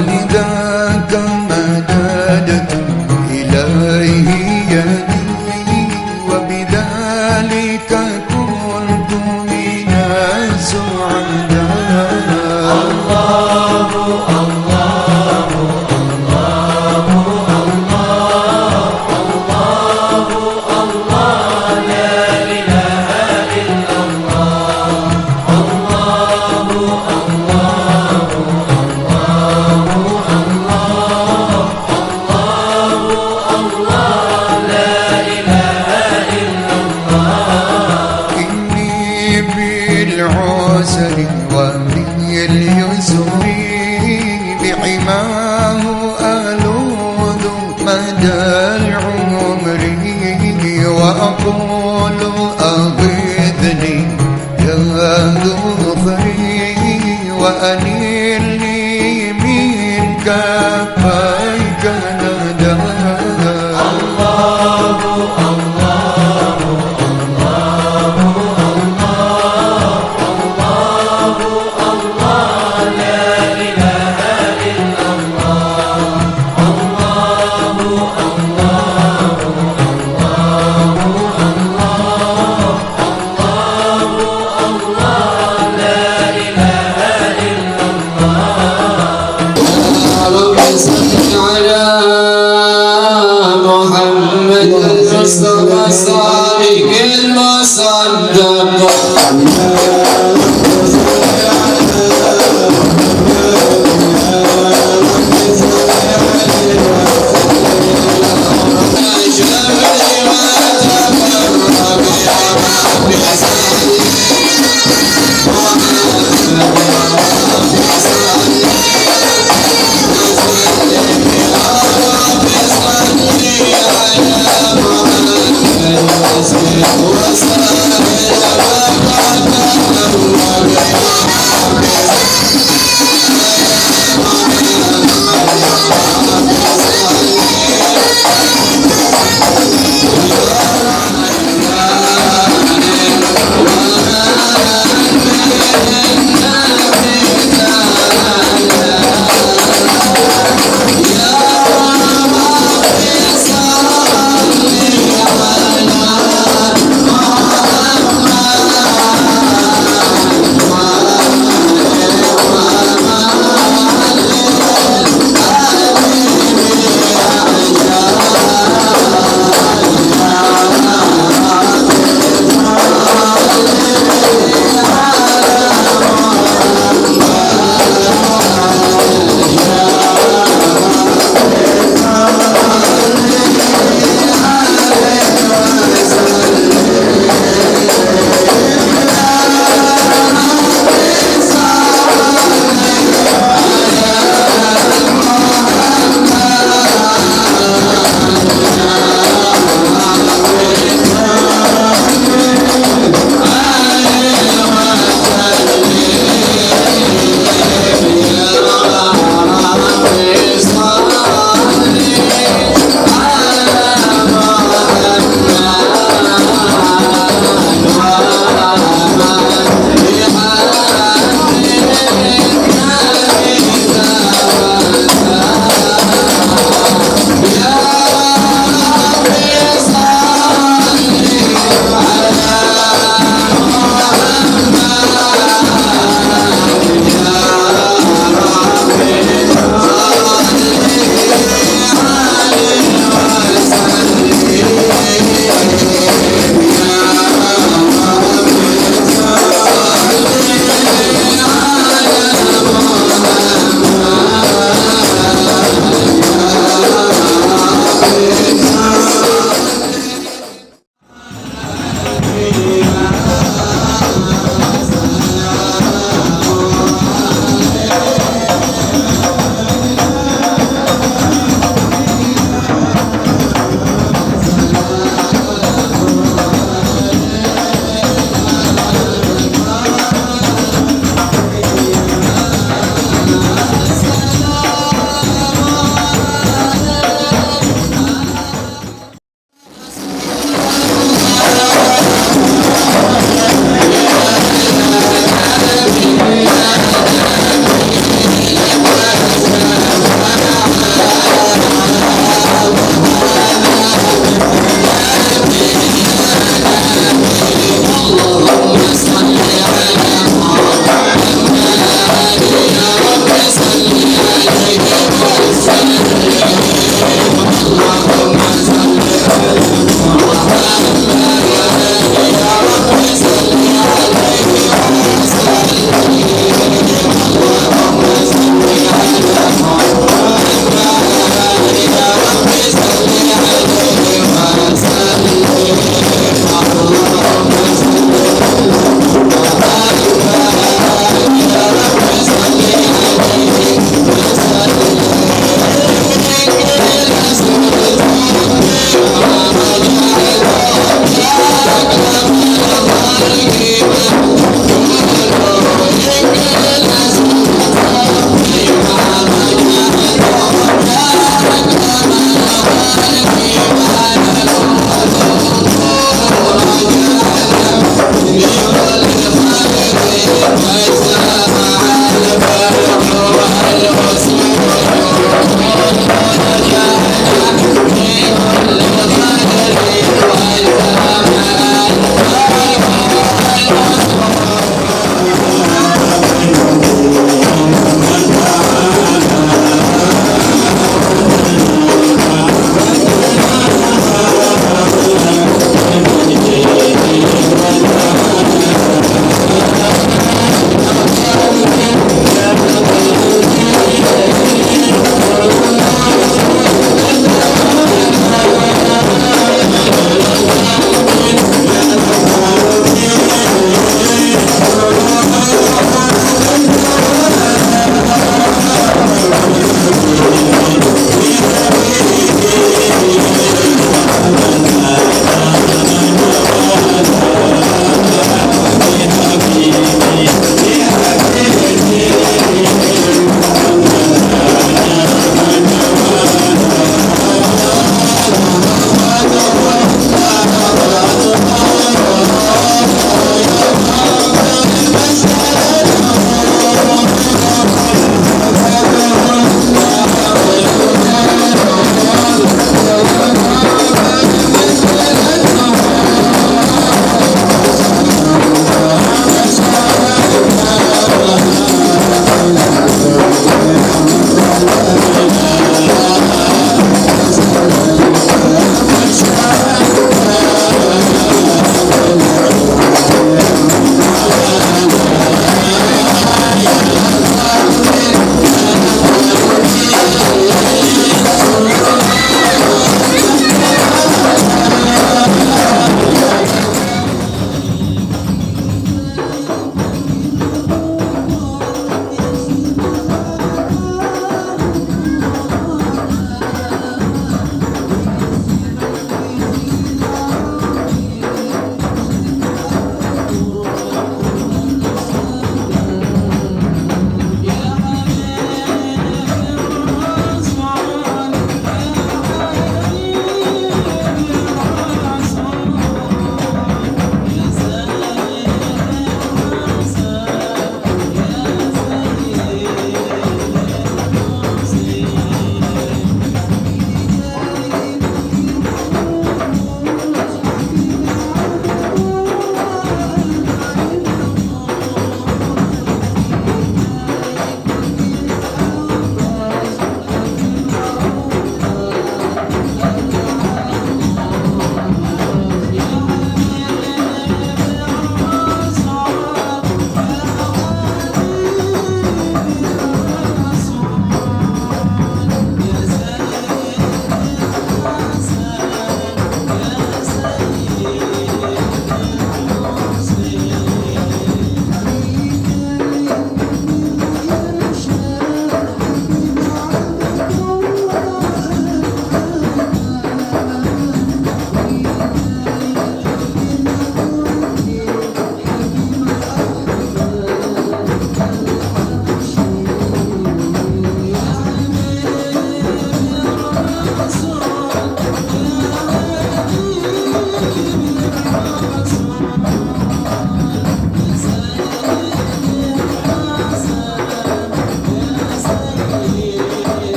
ولذاك مددت إليه يدي وبذلك كنت من السعداء. الله الله الله الله الله لا إله إلا الله. الله الله بالعسر وفي اليسر بعماه ألوذ مدى العمر وأقول أغثني يا ذخري وأنلني من كفيك ندى. الله الله المصطفى الصادق المصدق.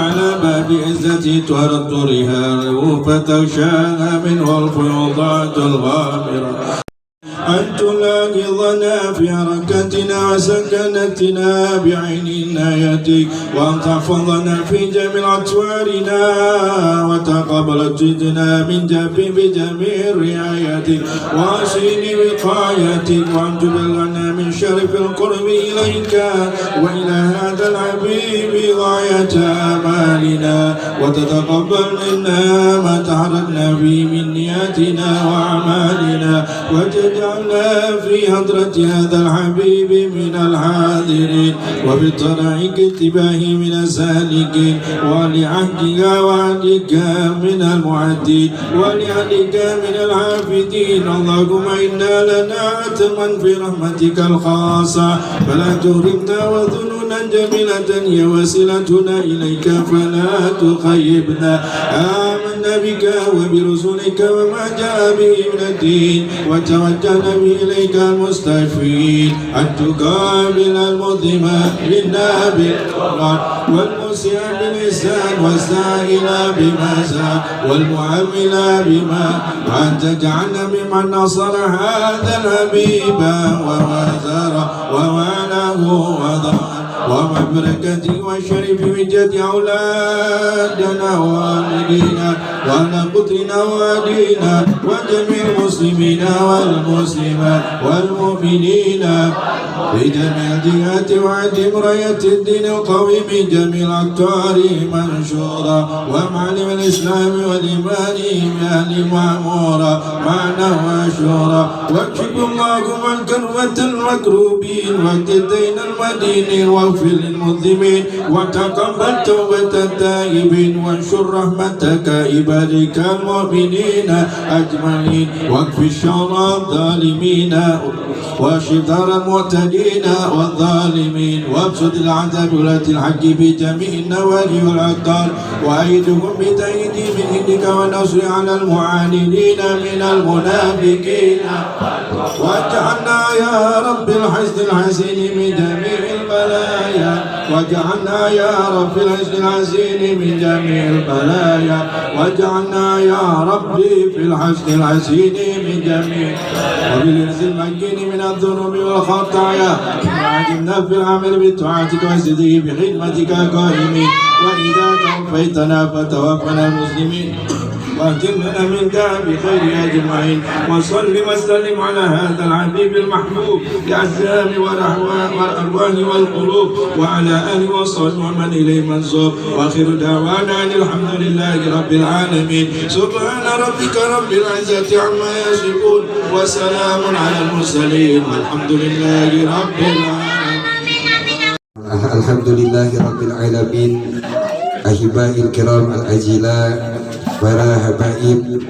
على باب عزتي ترد رهانه فتغشاها منه الفيوضات الغامرة أن تلاحظنا في حركتنا وسكنتنا بعين عنايتك وأن تحفظنا في جميع أطوارنا وتقبل جدنا من بجميع رعايتك وحسن وقايتك وأن تبلغنا من شرف القرب إليك وإلى هذا الحبيب غاية آمالنا وتتقبل منا ما تحركنا به من نياتنا وأعمالنا وتجعلنا في حضرة هذا الحبيب من الحاضرين وفي الطريق اتباه من السالكين ولعهدك وعهدك من المعدين ولعهدك من العابدين اللهم إنا لنا عتما في رحمتك الخاصة فلا تهرمنا وذنونا جميلة هي وسيلتنا إليك فلا تخيبنا آمنا بك وبرسولك وما جاء به من الدين وتوجهنا به إليك المستشفين أن تقابل المظلم منا بالقرآن والمسيء بالإحسان والسائل بما ساء والمعامل بما وأن تجعلنا ممن نصر هذا الحبيب ووزر ووالاه وضر ومبركة وشرف وجد أولادنا ووالدينا وعلى قدرنا ووالدينا وجميع المسلمين والمسلمات والمؤمنين في جميع الجهات وعدم راية الدين القويم جميع الأقطار منشورا ومعلم الإسلام والإيمان بأهل معمورا معنا وشورا واكشف اللهم الكربة المكروبين والدين المدين واغفر للمذنبين وتقبل توبة التائبين وانشر رحمتك عبادك المؤمنين أجمعين واكف شر الظالمين واشف دار المعتدين والظالمين وابسط العذاب ولاة الحق بجميع النوادي والأقطار وأيدهم بتأييد من عندك والنصر على المعاندين من المنافقين واجعلنا يا رب الحزن الحسين من جميع البلايا واجعلنا يا رب الحزن الحسين من جميع البلايا واجعلنا يا ربي في الحزن الحسين من جميع وبالإرث المجين من الذنوب والخطايا وعجبنا في العمل بطاعتك وسديه بخدمتك قائمين وإذا توفيتنا فتوفنا مسلمين واتمنا منك بخير أجمعين وصل وسلم على هذا الحبيب المحبوب بأسلام والأرواح والقلوب وعلى آله وصحبه ومن إليه منصوب وآخر دعوانا أن الحمد لله رب العالمين سبحان ربك رب العزة عما يصفون وسلام على المرسلين والحمد لله رب العالمين. الحمد لله رب العالمين. Ahibahil kiram al-ajila, para habaib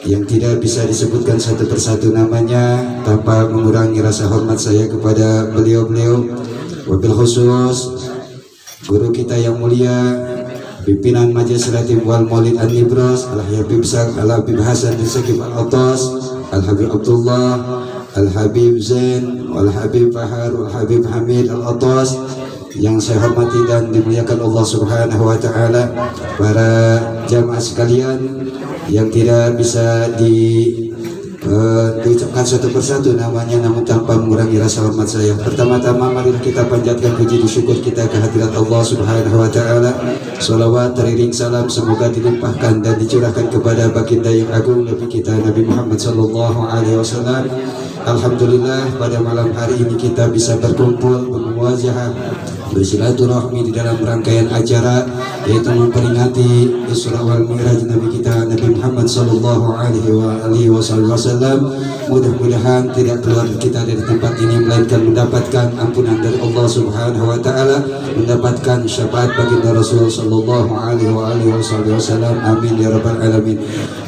yang tidak bisa disebutkan satu persatu namanya tanpa mengurangi rasa hormat saya kepada beliau-beliau, wabil khusus guru kita yang mulia, pimpinan Majelis Ratib wal Maulid An-Nibras Al-Habib Hasan bin Sakib Al-Atas, Al-Habib Abdullah, Al-Habib Zain, Al-Habib Fahar, Al-Habib Hamid Al-Atas yang saya hormati dan dimuliakan Allah Subhanahu wa taala, para jamaah sekalian yang tidak bisa diucapkan satu persatu namanya namun tanpa mengurangi rasa hormat saya. Pertama-tama marilah kita panjatkan puji dan syukur kita kehadirat Allah Subhanahu wa taala. Salawat teriring salam semoga dilimpahkan dan dicurahkan kepada baginda yang agung Nabi kita Nabi Muhammad sallallahu alaihi wasallam. Alhamdulillah pada malam hari ini kita bisa berkumpul bermuwajahah bersilaturahmi di dalam rangkaian acara yaitu memperingati Isra wal Mi'raj Nabi kita Nabi Muhammad sallallahu alaihi wasallam. Mudah-mudahan tidak keluar kita dari tempat ini melainkan mendapatkan ampunan dari Allah Subhanahu wa taala, mendapatkan syafaat baginda Rasul sallallahu alaihi wasallam. Amin ya rabbal alamin.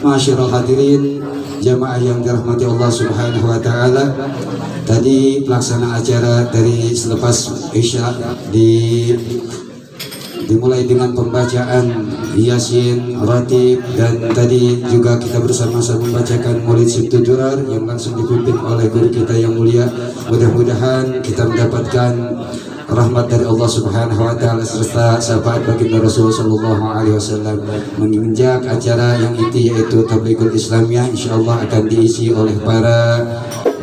Masyarul hadirin jamaah yang dirahmati Allah Subhanahu wa taala. Tadi pelaksanaan acara dari selepas Isya dimulai dengan pembacaan Yasin, Ratib, dan tadi juga kita bersama-sama membacakan Maulid Sibtu Durar yang langsung dipimpin oleh guru kita yang mulia. Mudah-mudahan kita mendapatkan rahmat dari Allah Subhanahu wa taala serta syafaat baginda Rasul sallallahu alaihi wasallam. Menginjak acara yang inti yaitu Tablighul Islamiyah insyaallah akan diisi oleh para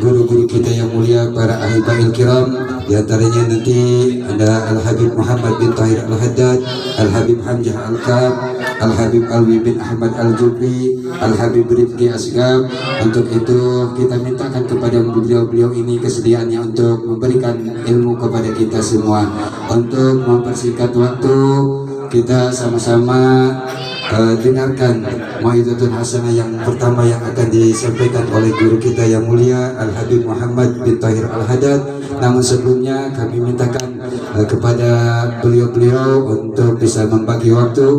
guru-guru kita yang mulia, para ahibail kiram. Di antaranya nanti ada Al-Habib Muhammad bin Tahir Al-Haddad, Al-Habib Hamzah Al-Kab, Al-Habib Alwi bin Ahmad Al-Jufri, Al-Habib Rifki Asgab. Untuk itu kita mintakan kepada beliau-beliau ini kesediaannya untuk memberikan ilmu kepada kita semua. Untuk mempersingkat waktu, kita sama-sama dengarkan mau'izatul hasanah yang pertama yang akan disampaikan oleh guru kita yang mulia Al-Habib Muhammad bin Tahir Al-Haddad. Namun sebelumnya kami mintakan kepada beliau-beliau untuk bisa membagi waktu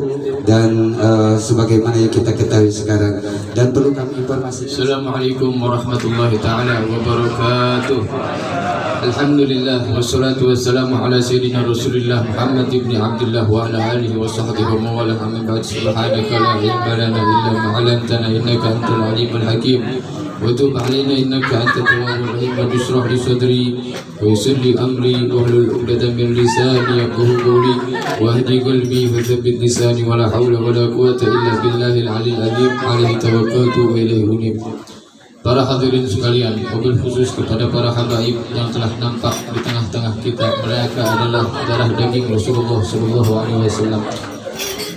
dan sebagaimana yang kita ketahui sekarang, dan perlu kami informasikan. Assalamualaikum warahmatullahi taala wabarakatuh. Alhamdulillah wassalatu wassalamu ala sayyidina Rasulillah Muhammad ibn Abdullah wa ala alihi wa sahbihi wa mawala amin ba'd. Subhanaka la ilma lana illa ma 'allamtana innaka antal alimul hakim. Wa tub 'alaina innaka antat tawwabur rahim. Wa ishrah li sadri wa yassir li amri wa hlul 'uqdatam min lisani yafqahu qawli wahdi qalbi wa thabbit lisani wa la hawla wa la quwwata illa billahil 'aliyyil 'azim. 'Alaihi tawakkaltu wa ilaihi unib. Para hadirin sekalian, wabil khusus kepada para habaib yang telah nampak di tengah-tengah kita, mereka adalah darah daging Rasulullah SAW.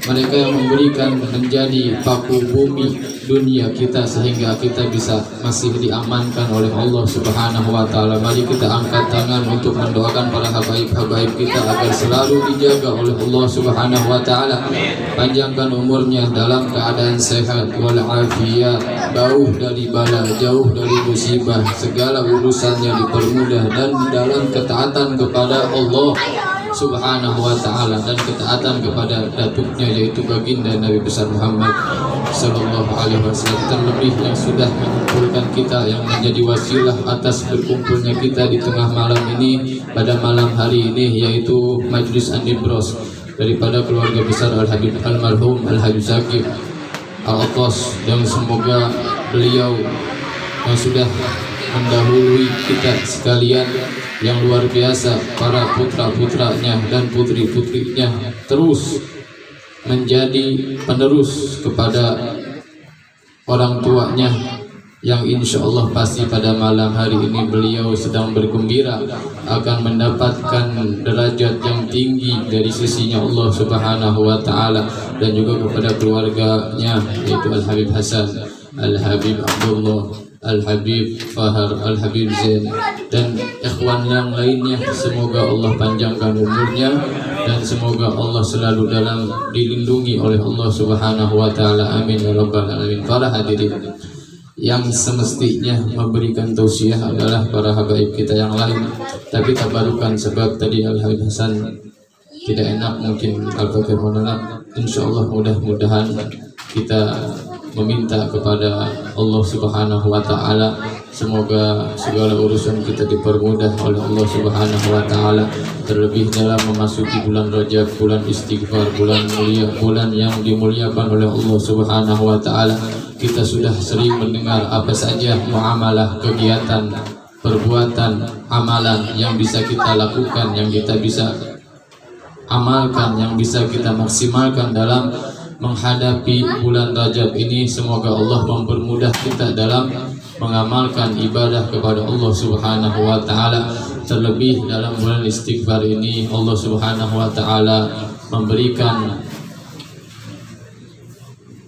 Mereka yang memberikan menjadi paku bumi dunia kita sehingga kita bisa masih diamankan oleh Allah Subhanahu wa taala. Mari kita angkat tangan untuk mendoakan para habaib-habaib kita agar selalu dijaga oleh Allah Subhanahu wa taala. Panjangkan umurnya dalam keadaan sehat wal afiat, jauh dari bala, jauh dari musibah, segala urusannya dipermudah dan dalam ketaatan kepada Allah Subhanahu wa taala dan ketaatan kepada datuknya yaitu baginda Nabi besar Muhammad sallallahu alaihi wasallam. Terlebih yang sudah mengumpulkan kita, yang menjadi wasilah atas berkumpulnya kita di tengah malam ini pada malam hari ini, yaitu Majlis Andibros daripada keluarga besar Al-Habib Almarhum Al-Habib Zakir Al-Atas, yang semoga beliau yang sudah mendahului kita sekalian yang luar biasa, para putra-putranya dan putri-putrinya terus menjadi penerus kepada orang tuanya, yang insya Allah pasti pada malam hari ini beliau sedang bergembira akan mendapatkan derajat yang tinggi dari sisinya Allah Subhanahu wa taala, dan juga kepada keluarganya yaitu Al-Habib Hasan, Al-Habib Abdullah, Al-Habib Fahar, Al-Habib Zain, dan ikhwan yang lainnya. Semoga Allah panjangkan umurnya dan semoga Allah selalu dalam dilindungi oleh Allah Subhanahu wa taala. Amin ya rabbal alamin. Para hadirin, yang semestinya memberikan tausiah adalah para habaib kita yang lain, tapi tabarukan sebab tadi Al-Habib Hasan tidak enak mungkin Al-Fakir menolak. Insyaallah mudah-mudahan kita meminta kepada Allah Subhanahu wa taala semoga segala urusan kita dipermudah oleh Allah Subhanahu wa taala, terlebih dalam memasuki bulan Rajab, bulan istighfar, bulan mulia, bulan yang dimuliakan oleh Allah Subhanahu wa taala. Kita sudah sering mendengar apa saja muamalah, kegiatan, perbuatan, amalan yang bisa kita lakukan, yang kita bisa amalkan, yang bisa kita maksimalkan dalam menghadapi bulan Rajab ini. Semoga Allah mempermudah kita dalam mengamalkan ibadah kepada Allah Subhanahu wa taala, terlebih dalam bulan istighfar ini Allah Subhanahu wa taala memberikan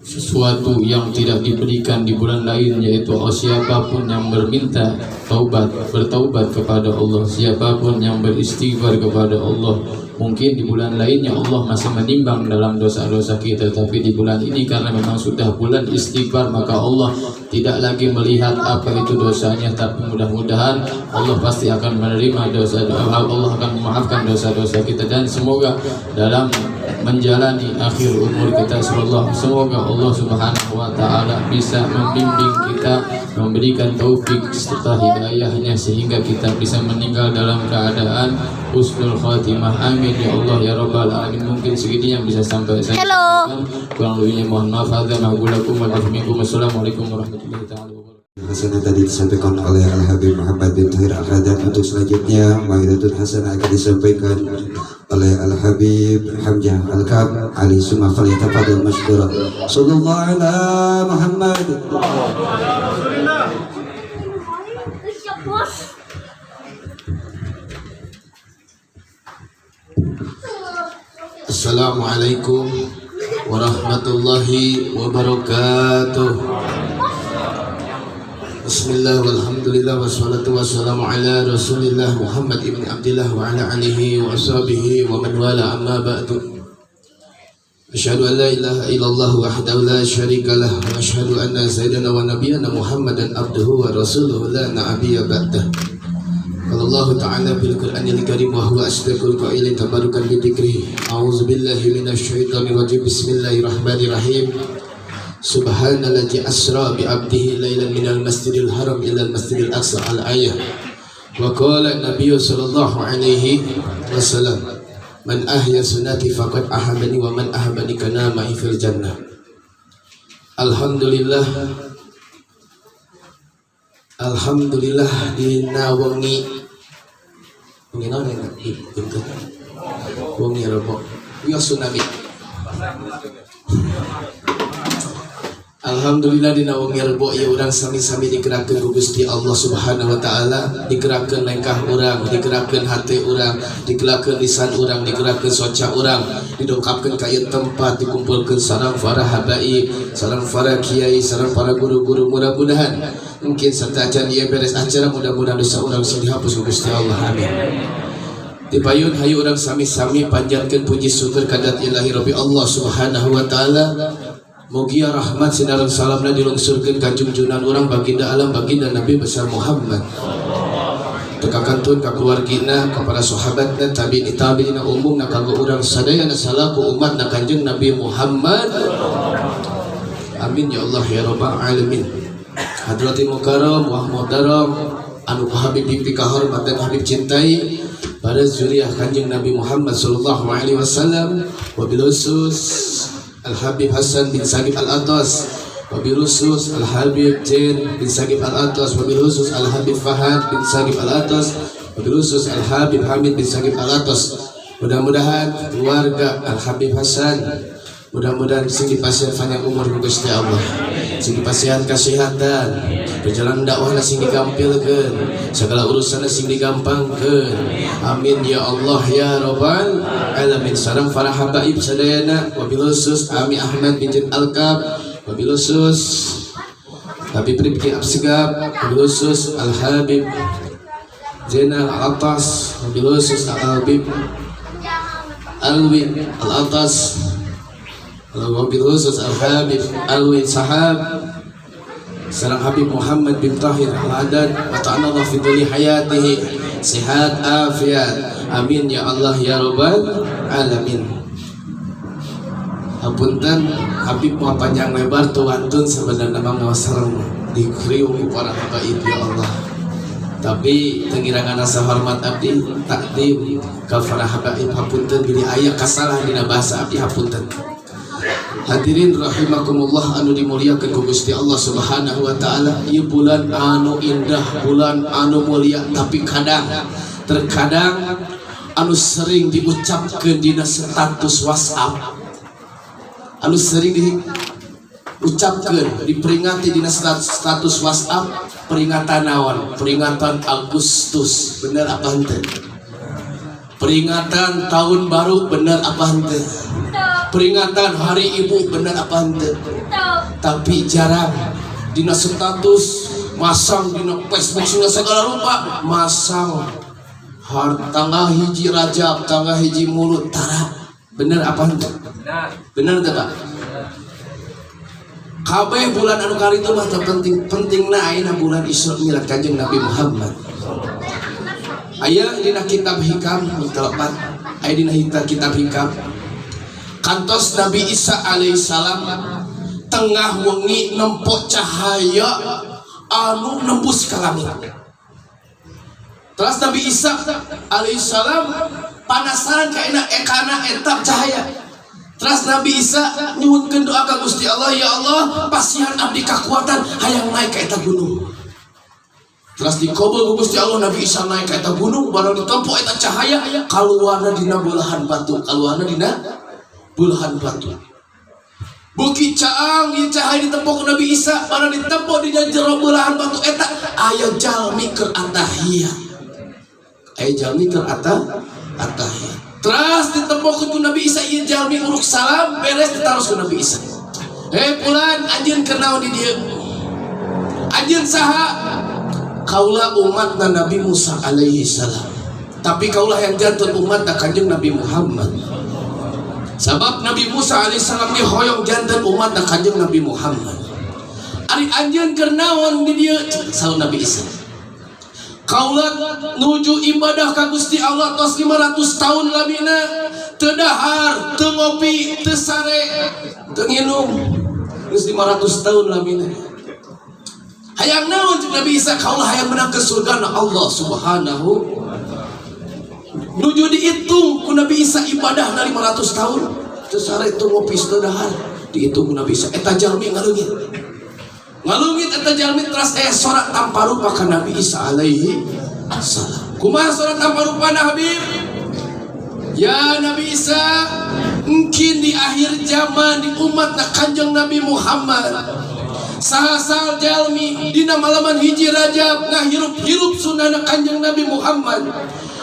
sesuatu yang tidak diberikan di bulan lain, yaitu siapapun yang berminta taubat, bertaubat kepada Allah, siapapun yang beristighfar kepada Allah. Mungkin di bulan lainnya Allah masih menimbang dalam dosa-dosa kita, tapi di bulan ini karena memang sudah bulan istighfar, maka Allah tidak lagi melihat apa itu dosanya, tapi mudah-mudahan Allah pasti akan menerima dosa, Allah akan memaafkan dosa-dosa kita. Dan semoga dalam menjalani akhir umur kita semoga Allah Subhanahu wa taala bisa membimbing kita, memberikan taufik serta hidayahnya sehingga kita bisa meninggal dalam keadaan husnul khatimah. Amin ya Allah ya rabbal alamin. Mungkin segini yang bisa sampai saya. Kurang lebihnya mohon maaf. Assalamualaikum warahmatullahi wabarakatuh. Hasanah tadi disampaikan oleh Al-Habib Muhammad bin Tahir Al-Haddad. Untuk selanjutnya Mau'izatul Hasanah akan disampaikan oleh Al-Habib Hamzah Al-Kab Ali Summa falyatafadhal mashkura. Sallallahu ala Muhammad. Assalamualaikum warahmatullahi wabarakatuh. Bismillah walhamdulillah wassalatu wassalamu ala rasulillah Muhammad ibn Abdillah wa ala alihi wa ashabihi wa man wala amma ba'du. Asyhadu an la ilaha illallah wahdahu la syarika lah wa asyhadu anna sayyidana wa nabiyyana Muhammadan abduhu wa rasuluhu la nabiyya ba'dah. Qala Allah ta'ala fil Qur'anil Karim wa huwa asdaqul qailin tabarukan bi dzikrihi. A'udzu billahi minasy syaithanir rajim. Bismillahirrahmanirrahim. Subhanalladzi asra bi 'abdihi lailan minal masjidil haram ilal masjidil aqsa al-ayah. Wa qala an-nabiy sallallahu alaihi wasallam, man ahya sunnati faqad ahabani wa man ahabani kana ma'i fil jannah. Alhamdulillah, alhamdulillah dina wengi naon ya wengi rebo yo tsunami. Alhamdulillah dina wengi rebo ieu urang sami-sami digerakkeun ku Gusti Allah Subhanahu wa taala, digerakkeun lengkah urang, digerakkeun hati urang, digerakkeun lisan urang, digerakkeun soca urang, didongkapkeun ka ieu tempat, dikumpulkeun sareng para habaib, sareng para kiai, sareng para guru-guru. Mudah-mudahan mungkin satajan ieu beres acara, mudah-mudahan dosa urang sing dihapus ku Gusti Allah. Amin. Dipayun hayu urang sami-sami panjatkeun puji syukur kadat ilahi Rabbi Allah Subhanahu wa taala. Mugia rahmat sinareng salamna dilungsurkeun ka junjunan urang baginda alam baginda Nabi besar Muhammad. Tekakantun ka keluargina, ka para sahabatna, tabi'in tabi'ina umumna kanggo urang sadayana salaku umatna Kanjeng Nabi Muhammad. Amin ya Allah ya rabbal alamin. Hadratil mukarram wa muhtaram anu habib kahormat dan habib cintai para zuriyah Kanjeng Nabi Muhammad sallallahu alaihi wasallam, wabil khusus Al-Habib Hasan bin Sagib Al-Atas, wabil khusus Al-Habib Jain bin Sagib Al-Atas, wabil khusus Al-Habib Fahad bin Sagib Al-Atas, wabil khusus Al-Habib Hamid bin Sagib Al-Atas. Mudah-mudahan keluarga Al-Habib Hasan, mudah-mudahan sing dipasihan panjang umur ku Gusti Allah, sing dipasihan kasihatan, berjalan dakwahna sing digampilkeun, segala urusanna sing digampangkeun. Amin ya Allah ya rabbal alamin. Sareng para habaib sadayana, wabil khusus Ami Ahmad bin Al-Kab, wabil khusus Habib Rifki Absigab, wabil khusus Al-Habib Zainal Al-Atas, wabil khusus Al-Habib Alwi Al-Atas, wabil khusus Al-Habib Alwi Sahab, sareng Habib Muhammad bin Tahir Al-Haddad, wa ta'ala fi dhuli hayatihi sehat afiat. Amin ya Allah ya rabbal alamin. Hapunten Habib mau panjang lebar tuantun sebenarnya mah sareng dikriung para habaib ya Allah. Tapi tengirangan asa hormat abdi takdim ka para habaib. Hapunten bilih aya kasalah dina bahasa abdi hapunten. Hadirin rahimakumullah anu dimuliakeun ku Gusti Allah Subhanahu wa taala. Ieu bulan anu indah, bulan anu mulia, tapi terkadang anu sering diucapkeun dina status WhatsApp, anu sering diucapkeun diperingati dina status WhatsApp, peringatan naon? Peringatan Agustus, bener apa henteu? Peringatan tahun baru, bener apa henteu? Peringatan hari ibu, bener apa henteu? Tapi jarang dina status masang dina Facebook segala rupa masang tanggal hiji Rajab, tanggal hiji Mulut tara, bener apa henteu? Bener teu Pak? Kabeh bulan anu karitu mah pentingna ayeuna bulan Isra Milad Kanjeng Nabi Muhammad. Aya dina kitab hikam mutalapat, aya dina kitab hikam kantos Nabi Isa alaihissalam tengah wengi nempok cahaya anu nembus ka langit. Terus Nabi Isa alaihissalam penasaran kana etap cahaya. Terus Nabi Isa nyuhunkeun doa ka Gusti Allah, ya Allah, pasihan abdi kakuatan hayang naik ka eta gunung. Terus dikobol ku Gusti Allah, Nabi Isa naik ka eta gunung, barang ditempo eta cahaya kaluarna dina belahan batu, Bukit Caang ieu cahaya ditempo ku Nabi Isa, barang ditempo di jero belahan batu eta aya jalmi keur atahiyat. Terus ditempo ku Nabi Isa ieu jalmi uruk salam beres ditaros ku Nabi Isa. Pulan anjeun keur naon di dieu? Anjeun saha? Kaulah umatna Nabi Musa alaihi salam. Tapi kaulah yang jantan umatna Kanjeng Nabi Muhammad. Sebab Nabi Musa alaihi salam ge hoyong jantan umatna Kanjeng Nabi Muhammad. Ari anjeun keur naon di dieu? Saur Nabi Isa. Kaulah nuju ibadah ka Gusti Allah tos 500 tahun lamina teu dahar, teu ngopi, teu sare, teu nginum. Geus 500 tahun lamina. Hayang naon jeung Nabi Isa? Kaulah hayang menang ke surga Allah Subhanahu. Nuju dihitung ku Nabi Isa ibadah dari 500 tahun teu sare, teu ngopi, teu dahar. Dihitung ku Nabi Isa eta jalmi ngalungit eta jalmi teras sorak tanpa rupa ka Nabi Isa alaihi salam. Kumaha sorak tanpa rupa na Habib? Ya Nabi Isa, mungkin di akhir zaman di umat na Kanjeng Nabi Muhammad sahasal jalmi dina malaman hiji Rajab ngahirup-hirup sunnah Kanjeng Nabi Muhammad.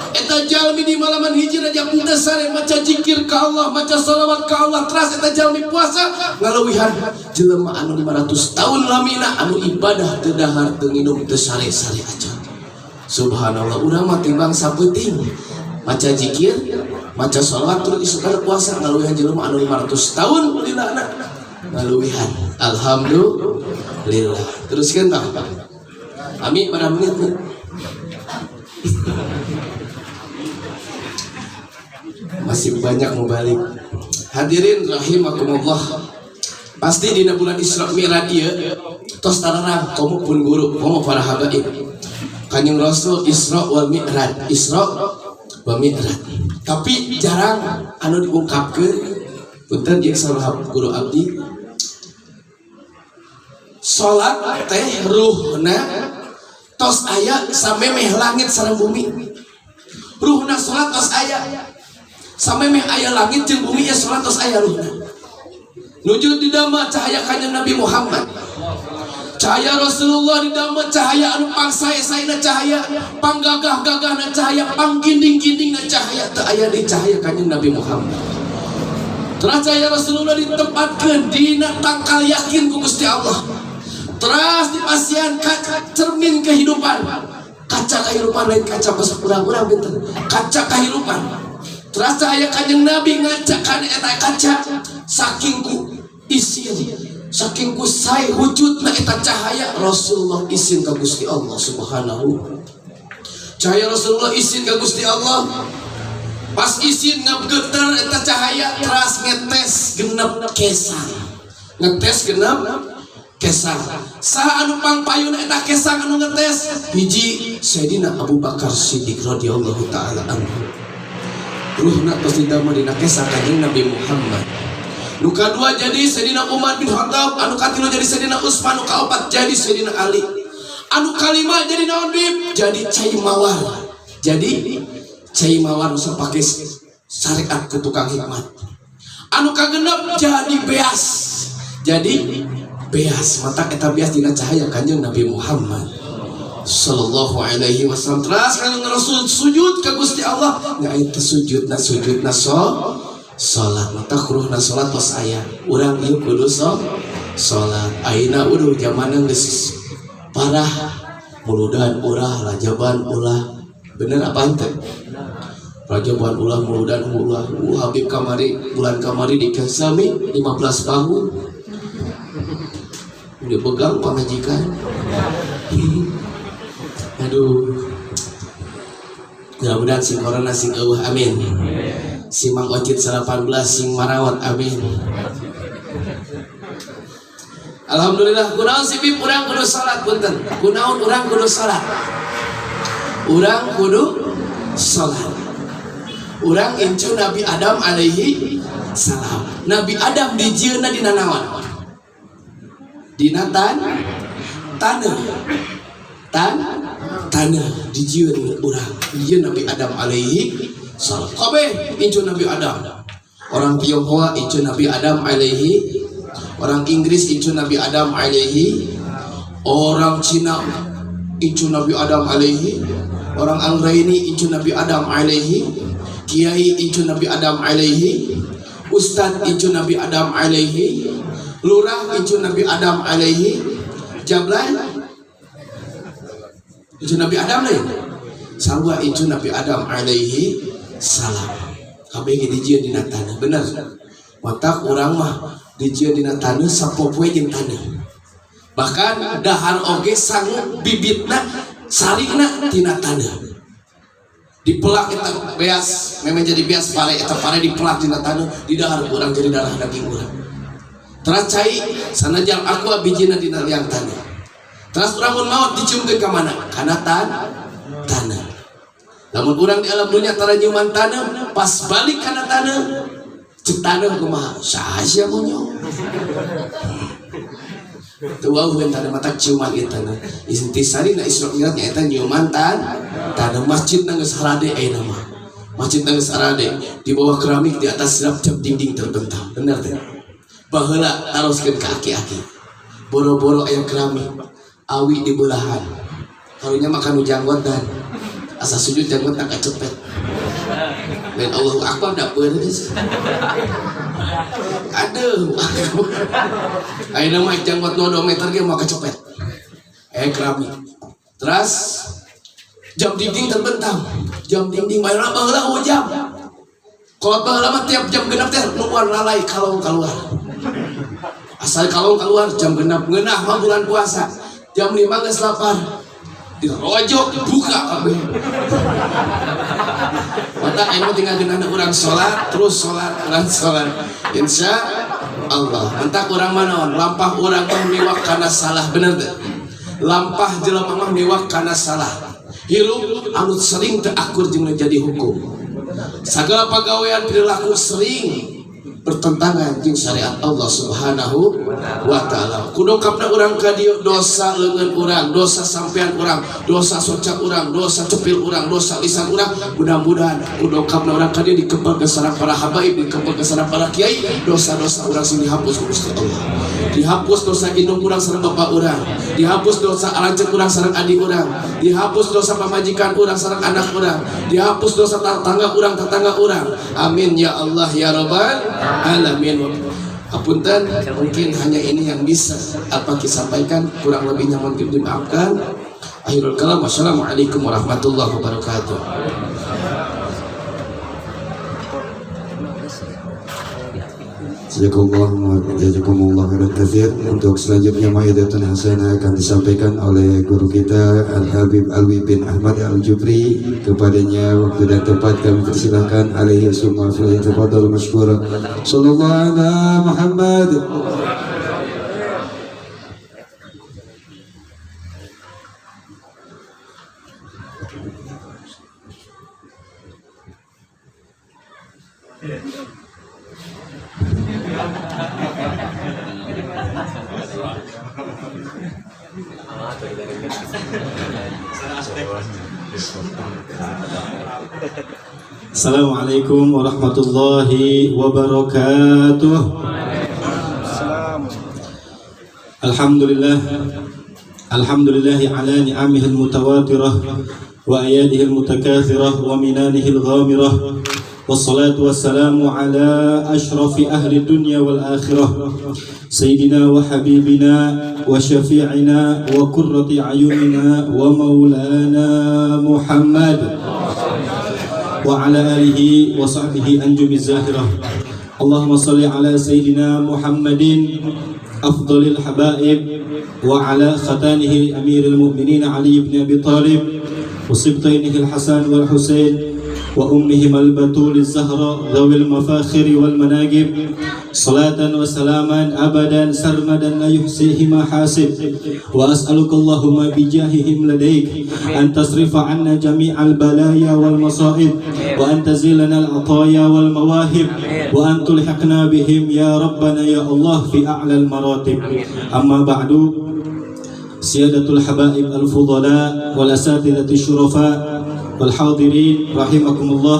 Eta jalmi di malaman hiji Rajab teu sare maca zikir ka Allah, maca shalawat ka Allah, teras eta jalmi puasa ngaleuwihan jelema anu 500 tahun lamina anu ibadah teu dahar, teu nginum, teu sare-sare aja. Subhanallah, urang mah timbang sapeuting maca zikir, maca shalawat terus isukana puasa ngaleuwihan jelema anu 500 tahun lilana ngaleuwihan. Alhamdulillah. Teruskeun tah. Ami pada menit. Masih banyak mubalik. Hadirin rahimakumullah. Pasti dina bulan Isra Mi'raj ieu tos tararang komo pun guru, komo para habaib. Kanjeng Rasul Isra wal Mi'raj, Isra wa Mi'raj. Tapi jarang anu diungkapkeun. Punten ieu salah guru abdi. Salat teh ruhna tos aya samemeh langit sareng bumi. Ruhna salat tos aya samemeh aya langit jeung bumi ya salat tos aya ruhna. Nuju di dama cahaya Kanjeng Nabi Muhammad. Cahaya Rasulullah di dama cahaya anu pangsae-saena cahaya, panggagah-gagahna cahaya, pangginding-gindingna cahaya teu aya di cahaya Kanjeng Nabi Muhammad. Terus cahaya Rasulullah ditempatkeun dina tangkal yakin ku Gusti Allah. Terus dipasian cermin kehidupan. Kaca kehidupan lain kaca masak urang-urang benten. Kaca kehidupan. Terus cahaya Kanjeng Nabi ngaca kana eta kaca saking ku isin, saking ku sae wujudna eta cahaya Rasulullah isin ka Gusti Allah Subhanahu. Cahaya Rasulullah isin ka Gusti Allah. Pas isin ngabgeuter eta cahaya terus ngetes genep kesang. Ngetes genep kesang. Saha anu pangpayuna eta kesang anu ngetes? Hiji Sayyidina Abu Bakar Siddiq radhiyallahu taala anhu. Ruhna tos didamel dina kesang Kanjeng Nabi Muhammad. Nu kadua jadi Sayyidina Umar bin Khattab, anu katilu jadi Sayyidina Utsman, anu kaopat jadi Sayyidina Ali. Anu kalima jadi naon bib? Jadi cai mawar. Jadi cai mawar nu sapake syariat ke tukang hikmat. Anu kagenep jadi beas. Jadi beas, mata eta beas dina cahaya Kanjeng Nabi Muhammad sallallahu alaihi wasallam. Terus Kanjeng Rasul sujud ka Gusti Allah, nya eta sujudna salat. Mata kuruhna salat tos aya. Urang ieu kudu salat. Ayeuna udah zamanna geus parah. Muludan ulah, rajaban ulah. Bener apa ente? Rajaban ulah, muludan ulah. Habib kamari bulan kamari di Kasami 15 tahun. Udah pegang pamajikan. Aduh, mudah-mudahan sing corona sing eueuh amin. Si Mang Ocit 18 sing marawat amin. Alhamdulillah. Kunaon si bib urang kudu salat punten. Kunaon urang kudu salat. Urang kudu salat. Urang incu Nabi Adam alaihi salam. Nabi Adam dijieuna dina naon? Dina tanah dijieun urang. Dijieun Nabi Adam alaihi salam. Kabeh incu Nabi Adam. Orang Tionghoa incu Nabi Adam alaihi, orang Inggris incu Nabi Adam alaihi, orang Cina incu Nabi Adam alaihi, orang Anggraini incu Nabi Adam alaihi, Kiai incu Nabi Adam alaihi, Ustad incu Nabi Adam alaihi, Lurah incu Nabi Adam alaihi, Jablay incu Nabi Adam lain, Sarwa incu Nabi Adam alaihi salam. Kabeh dijieun dina tanah, bener. Watak urang mah dijieun dina tanah sapopoe jeung tanah. Bahkan dahar oge sangu bibitna sarina tina tanah. Dipelak eta beas, memang jadi beas pare eta pare dipelak tina tanah, di dahar urang jadi darah daging urang. Terus cai sanajan aku abijina dina liang tanah. Terus urang mun maot diciumkeun ka mana? Kana tanah. Namun orang di alam dunia tara nyuman tanah, pas balik kana tanah, cek tanah kumaha? Saha munyo. Teu wau heun tanah mata ciuman ieu tanah. Intisari na Isra Mi'raj nyaeta nyuman tanah. Masjid geus harade ayeuna mah. Masjid geus harade di bawah keramik, di atas jam dinding terbentang. Bener teh. Baheula taroskeun ka aki-aki. Boro-boro aya keramik, awi di belahan. Karunya makan ujanggot dan asa sujud janggut tak kecepet. Dan Allahu Akbar dak beres. Aduh. Ayeuna mah janggut 2 meter ge mah kecepet. Keramik. Terus jam dinding terbentang. Jam dinding baheula jam. Kalau baheula mah tiap jam genap teh nuar lalai kalong keluar. Asal kalong keluar jam genap ngeunah mah bulan puasa. Jam 5 geus lapar. Dirojok buka kabeh. Mata ayeuna tinggal geunana urang salat, terus salat, urang salat. Insya Allah. Mantap urang manaon? Lampah urang mah miwak kana salah, bener teh? Lampah jelema mah miwak kana salah. Hirup anu sering teu akur jeung jadi hukum. Sagala pagawean perilaku sering bertentangan jeung syariat Allah Subhanahu wa taala. Kudokapna urang ka dieu dosa leungeun urang, dosa sampean urang, dosa soca urang, dosa cepil urang, dosa lisan urang. Mudah-mudahan kudokapna urang ka dieu dikempel ke sareng para habaib, dikempel ke sareng para kiai, dosa-dosa urang sing dihapus ku Gusti Allah. Dihapus dosa indung urang sareng bapak urang, dihapus dosa arancek urang sareng adik urang, dihapus dosa pamajikan urang sareng anak urang, dihapus dosa tetangga urang. Amin ya Allah ya rabbal alamin. Apunten, mungkin hanya ini yang bisa apa disampaikan, kurang lebihnya mungkin dimaafkan. Akhirul kalam, wassalamualaikum warahmatullahi wabarakatuh. Jazakumullah khairan katsir. Untuk selanjutnya maidatun hasanah akan disampaikan oleh guru kita Al-Habib Alwi bin Ahmad Al-Jubri. Kepadanya waktu dan tempat kami persilahkan. Alaihi summa falyatafadhal mashkura. Sallallahu ala Muhammad. Assalamualaikum warahmatullahi wabarakatuh. Alhamdulillah ala ni'amihil mutawatirah wa ayadihil mutakathirah wa minanihil ghamirah. Wassalatu wassalamu ala ashrafi ahli dunya wal akhirah, sayyidina wa habibina wa syafi'ina wa qurrati ayunina wa maulana Muhammad wa ala alihi wa sahbihi anjumiz zahirah. Allahumma salli ala sayyidina Muhammadin afdalil habaib wa ala khatanihi amiril mu'minin Ali ibn Abi Talib wa sibtainihi al-Hasan wal Husain وأمهما البتول الزهراء ذوي المفاخر والمناقب صلاة وسلاما أبدا سرمدا لا يحصيهما حاسب وأسألك اللهم بجاههم لديك أن تصرف عنا جميع البلايا والمصائب وأن تزيلنا العطايا والمواهب وأن تلحقنا بهم يا ربنا يا الله في أعلى المراتب. أما بعد سيادة الحبائب الفضلاء والأساتذة الشرفاء والحاضرين رحمكم الله,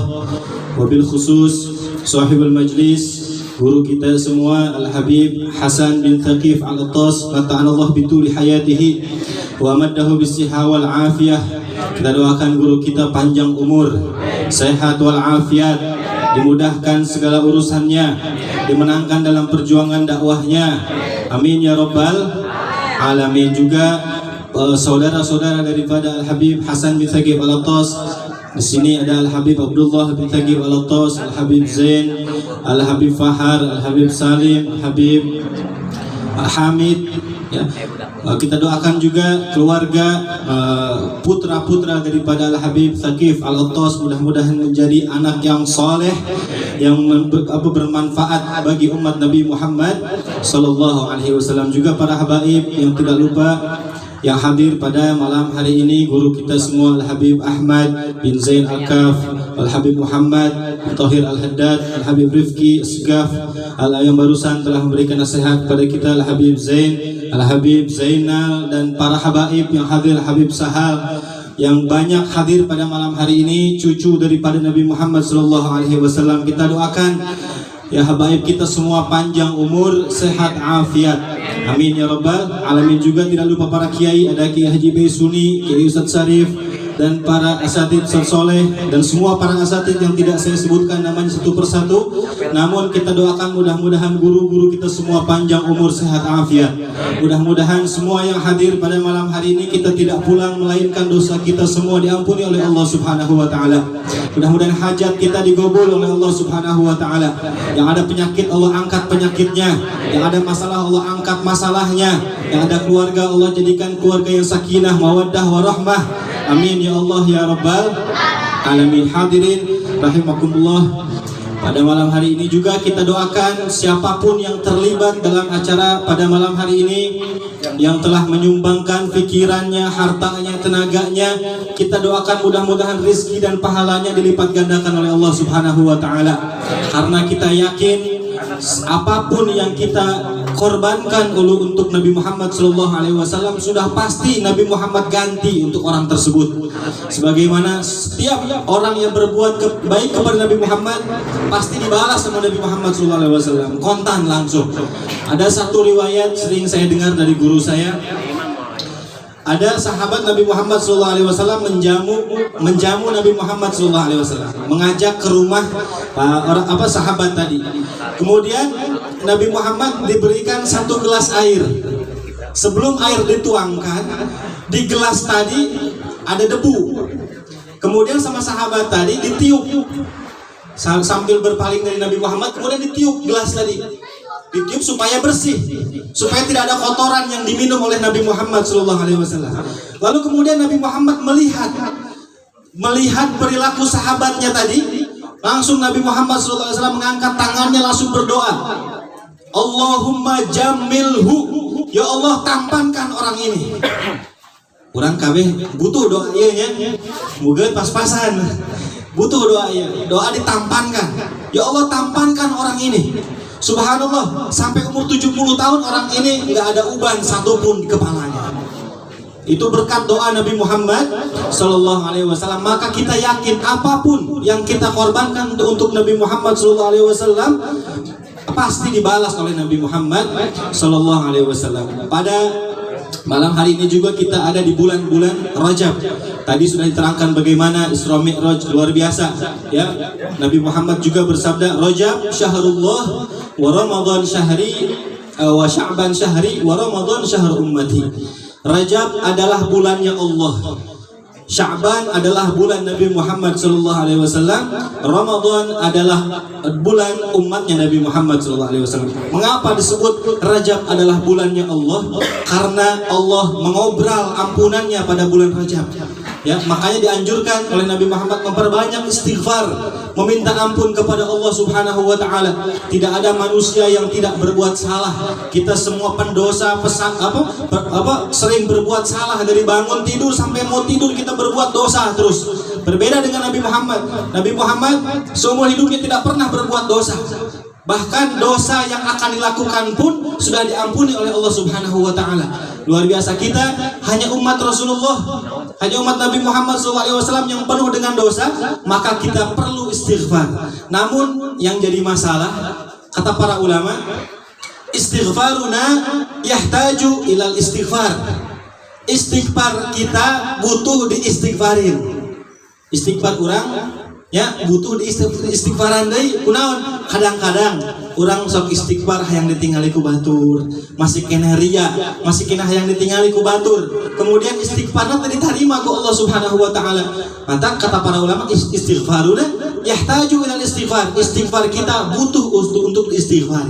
وبالخصوص صاحب المجلس guru kita semua Al-Habib Hasan bin Thaqif Al-Attas, mata'anallah bituli hayatihi wa maddahu bisiha wal afiyah. Kita doakan guru kita panjang umur, sehat wal afiat, dimudahkan segala urusannya, dimenangkan dalam perjuangan dakwahnya, amin ya rabbal alamin. Juga saudara-saudara daripada Al-Habib Hasan bin Thaqif Al-Attas, di sini ada Al-Habib Abdullah bin Thaqif Al-Attas, Al-Habib Zain, Al-Habib Fahar, Al-Habib Salim, Al-Habib Hamid, ya. Kita doakan juga keluarga putra-putra daripada Al-Habib Thaqif Al-Attas, mudah-mudahan menjadi anak yang saleh, yang bermanfaat bagi umat Nabi Muhammad sallallahu alaihi wasallam. Juga para habaib yang tidak lupa yang hadir pada malam hari ini, guru kita semua Al-Habib Ahmad bin Zain Al-Kaf, Al-Habib Muhammad Tahir Al-Haddad, Al-Habib Rifki Asgaf, yang barusan telah memberikan nasihat kepada kita Al-Habib Zain, Al-Habib Zainal, dan para habaib yang hadir, Habib Sahal yang banyak hadir pada malam hari ini, cucu daripada Nabi Muhammad SAW. Kita doakan ya habaib kita semua panjang umur, sehat, afiat, amin ya rabbal alamin. Juga tidak lupa para kiai, ada Kiai Haji Baisuni, Kiai Ustadz Syarif, dan para asatid soleh, dan semua para asatid yang tidak saya sebutkan namanya satu persatu. Namun kita doakan mudah-mudahan guru-guru kita semua panjang umur, sehat, afiat. Mudah-mudahan semua yang hadir pada malam hari ini kita tidak pulang melainkan dosa kita semua diampuni oleh Allah Subhanahu wa taala. Mudah-mudahan hajat kita digobol oleh Allah Subhanahu wa taala. Yang ada penyakit Allah angkat penyakitnya, yang ada masalah Allah angkat masalahnya, yang ada keluarga Allah jadikan keluarga yang sakinah, mawaddah, warahmah, amin ya Allah ya rabbal alamin. Hadirin rahimakumullah, pada malam hari ini juga kita doakan siapapun yang terlibat dalam acara pada malam hari ini, yang telah menyumbangkan pikirannya, hartanya, tenaganya, kita doakan mudah-mudahan rezeki dan pahalanya dilipat gandakan oleh Allah Subhanahu wa taala. Karena kita yakin apapun yang kita korbankan dulu untuk Nabi Muhammad SAW, sudah pasti Nabi Muhammad ganti untuk orang tersebut. Sebagaimana setiap orang yang berbuat baik kepada Nabi Muhammad pasti dibalas sama Nabi Muhammad SAW, kontan langsung. Ada satu riwayat sering saya dengar dari guru saya, ada sahabat Nabi Muhammad SAW menjamu Nabi Muhammad SAW, mengajak ke rumah sahabat tadi. Kemudian Nabi Muhammad diberikan satu gelas air. Sebelum air dituangkan, di gelas tadi ada debu. Kemudian sama sahabat tadi ditiup, sambil berpaling dari Nabi Muhammad, kemudian ditiup gelas tadi, ditiup supaya bersih, supaya tidak ada kotoran yang diminum oleh Nabi Muhammad SAW. Lalu kemudian Nabi Muhammad melihat perilaku sahabatnya tadi, langsung Nabi Muhammad SAW mengangkat tangannya, langsung berdoa, Allahumma jamilhu, ya Allah tampankan orang ini. Orang kabeh butuh doa ieu nya, muga pas-pasan. Butuh doa ieu, doa ditampankan. Ya Allah tampankan orang ini. Subhanallah, sampai umur 70 tahun orang ini nggak ada uban satupun di kepalanya. Itu berkat doa Nabi Muhammad Sallallahu Alaihi Wasallam. Maka kita yakin apapun yang kita korbankan untuk Nabi Muhammad Sallallahu Alaihi Wasallam pasti dibalas oleh Nabi Muhammad Sallallahu Alaihi Wasallam. Pada malam hari ini juga kita ada di bulan-bulan Rajab. Tadi sudah diterangkan bagaimana Isra Mi'raj luar biasa, ya. Nabi Muhammad juga bersabda, Rajab syahrullah wa Ramadan syahri wa Sya'ban syahri wa Ramadan syahr ummati. Rajab adalah bulannya Allah, Sya'ban adalah bulan Nabi Muhammad SAW, Ramadan adalah bulan umatnya Nabi Muhammad SAW. Mengapa disebut Rajab adalah bulannya Allah? Karena Allah mengobral ampunannya pada bulan Rajab. Ya, makanya dianjurkan oleh Nabi Muhammad memperbanyak istighfar, meminta ampun kepada Allah Subhanahu wa taala. Tidak ada manusia yang tidak berbuat salah. Kita semua pendosa, sering berbuat salah dari bangun tidur sampai mau tidur kita berbuat dosa terus. Berbeda dengan Nabi Muhammad. Nabi Muhammad seumur hidupnya tidak pernah berbuat dosa. Bahkan dosa yang akan dilakukan pun sudah diampuni oleh Allah Subhanahu wa taala. Luar biasa, kita hanya umat Rasulullah, hanya umat Nabi Muhammad SAW yang penuh dengan dosa, maka kita perlu istighfar. Namun yang jadi masalah, kata para ulama, istighfaruna yahtaju ilal istighfar. Istighfar kita butuh diistighfarin. Istighfar orang ya butuh di istighfaran deui kunaon. Kadang-kadang orang sok istighfar hayang ditingali ku batur, masih kena ria, masih kena hayang ditingali ku batur, kemudian istighfarna teh diterima ku Allah Subhanahu wa taala. Maka kata para ulama, istighfaruna yahtaju ilal istighfar. Istighfar kita butuh untuk istighfar.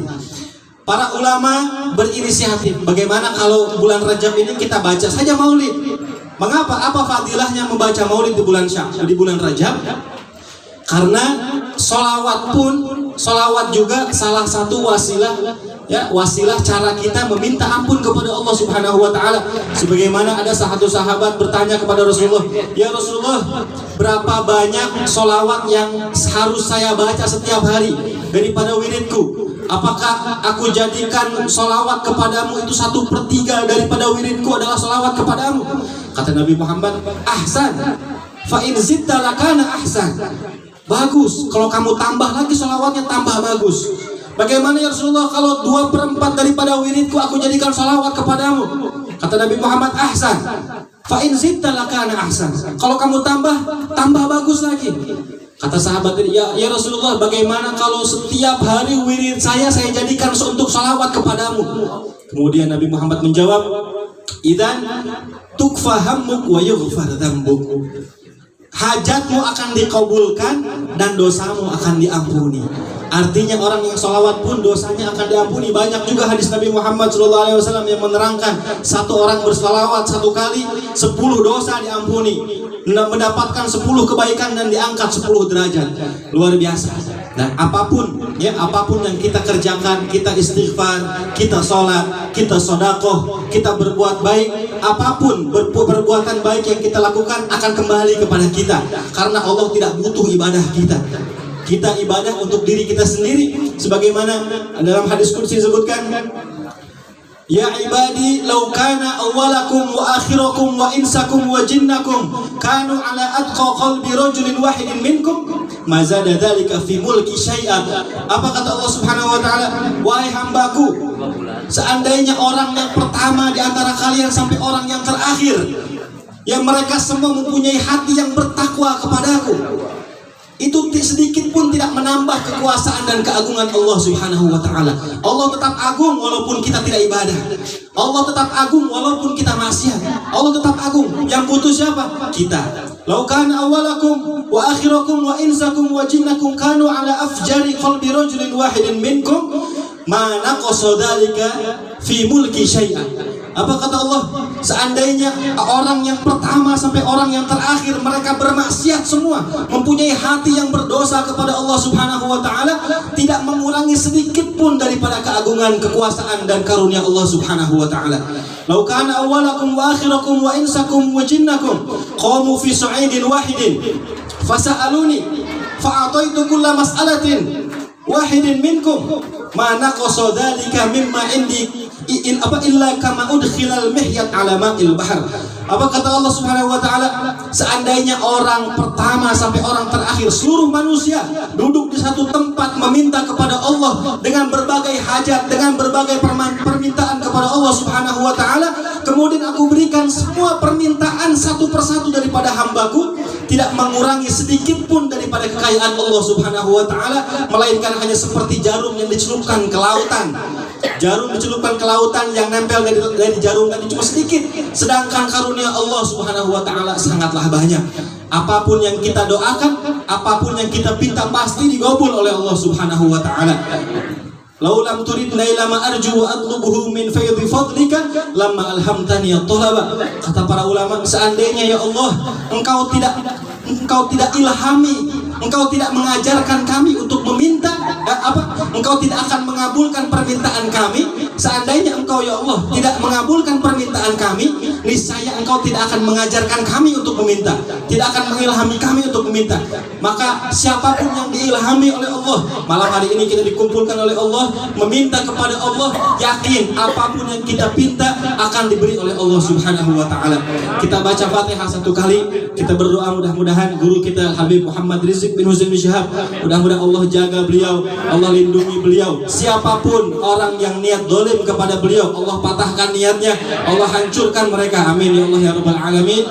Para ulama berinisiatif, bagaimana kalau bulan Rajab ini kita baca saja maulid. Mengapa? Apa fadilahnya membaca maulid di bulan Rajab? Karena solawat juga salah satu wasilah cara kita meminta ampun kepada Allah Subhanahu wa taala. Sebagaimana ada satu sahabat bertanya kepada Rasulullah, "Ya Rasulullah, berapa banyak solawat yang harus saya baca setiap hari daripada wiridku? Apakah aku jadikan solawat kepadamu itu 1/3 daripada wiridku adalah solawat kepadamu?" Kata Nabi Muhammad, "Ahsan, fa in zidta lakana ahsan." Bagus, kalau kamu tambah lagi sholawatnya tambah bagus. Bagaimana ya Rasulullah kalau 2/4 daripada wiridku aku jadikan sholawat kepadamu? Kata Nabi Muhammad, ahsan, fa in zidta lakana ahsan. Kalau kamu tambah bagus lagi. Kata sahabat ini, ya Rasulullah, bagaimana kalau setiap hari wirid saya jadikan untuk sholawat kepadamu? Kemudian Nabi Muhammad menjawab, idzan tukfa hammuk wa yughfar dzambuk. Hajatmu akan dikabulkan dan dosamu akan diampuni. Artinya orang yang sholawat pun dosanya akan diampuni. Banyak juga hadis Nabi Muhammad SAW yang menerangkan satu orang bersholawat 1 kali 10 dosa diampuni, mendapatkan 10 kebaikan dan diangkat 10 derajat. Luar biasa. Dan apapun yang kita kerjakan, kita istighfar, kita sholat, kita sodakoh, kita berbuat baik, apapun perbuatan baik yang kita lakukan akan kembali kepada kita. Karena Allah tidak butuh ibadah kita. Kita ibadah untuk diri kita sendiri. Sebagaimana dalam hadis qudsi disebutkan, ya ibadi law kana awwalakum wa akhirakum wa insakum wa jinnakum kanu ala atqa qalbi rajulin wahidin minkum ma zada dzalika fi mulki syai'a. Apa kata Allah Subhanahu wa taala? Wahai hambaku, seandainya orang yang pertama di antara kalian sampai orang yang terakhir, yang mereka semua mempunyai hati yang bertakwa kepadaku, itu sedikit pun tidak menambah kekuasaan dan keagungan Allah Subhanahu wa taala. Allah tetap agung walaupun kita tidak ibadah. Allah tetap agung walaupun kita maksiat. Allah tetap agung. Yang butuh siapa? Kita. Lau kana awwalakum wa akhirakum wa insakum wa jinnakum kanu ala afjari qalbi rajulin wahidin minkum ma naqasa dzalika fi mulki syai'an. Apa kata Allah? Seandainya orang yang pertama sampai orang yang terakhir mereka bermaksiat semua, mempunyai hati yang berdosa kepada Allah Subhanahu wa taala, tidak mengurangi sedikit pun daripada keagungan, kekuasaan dan karunia Allah Subhanahu wa taala. Lau kana awwalakum wa akhirakum wa insakum wa jinnakum qamu fi su'idin wahidin fasa'aluni fa'ataitu kulla mas'alatin wahidin minkum ma naqasa dzalika mimma indi illa kama udkhilal mihyat ala ma'il bahr. Apa kata Allah Subhanahu wa taala? Seandainya orang pertama sampai orang terakhir seluruh manusia duduk di satu tempat meminta kepada Allah dengan berbagai hajat, dengan berbagai permintaan kepada Allah Subhanahu wa taala, kemudian aku berikan semua permintaan satu persatu daripada hambaku, tidak mengurangi sedikit pun daripada kekayaan Allah Subhanahu wa taala, melainkan hanya seperti jarum yang dicelupkan ke lautan. Jarum dicelupkan ke lautan, yang nempel dari jarum tadi cuma sedikit, sedangkan karunia Allah Subhanahu wa taala sangatlah banyak. Apapun yang kita doakan, apapun yang kita pinta pasti digabul oleh Allah Subhanahu wa taala. Lau lam turid naila ma arju wa atlubuhu min faydhi fadlika lamma alhamtani ya tolaba. Kata para ulama, seandainya ya Allah engkau tidak ilhami, engkau tidak mengajarkan kami untuk meminta engkau tidak akan mengabulkan permintaan kami. Seandainya engkau ya Allah tidak mengabulkan permintaan kami, niscaya engkau tidak akan mengajarkan kami untuk meminta, tidak akan mengilhami kami untuk meminta. Maka siapapun yang diilhami oleh Allah, malam hari ini kita dikumpulkan oleh Allah meminta kepada Allah, yakin apapun yang kita pinta akan diberi oleh Allah Subhanahu wa taala. Kita baca Fatihah satu kali, kita berdoa mudah-mudahan guru kita Habib Muhammad Rizieq bin Husain bin Syihab, mudah-mudahan Allah jaga beliau, Allah lindungi beliau. Siapapun orang yang niat dolim kepada beliau, Allah patahkan niatnya, Allah hancurkan mereka. Amin ya Allah ya rabbal alamin.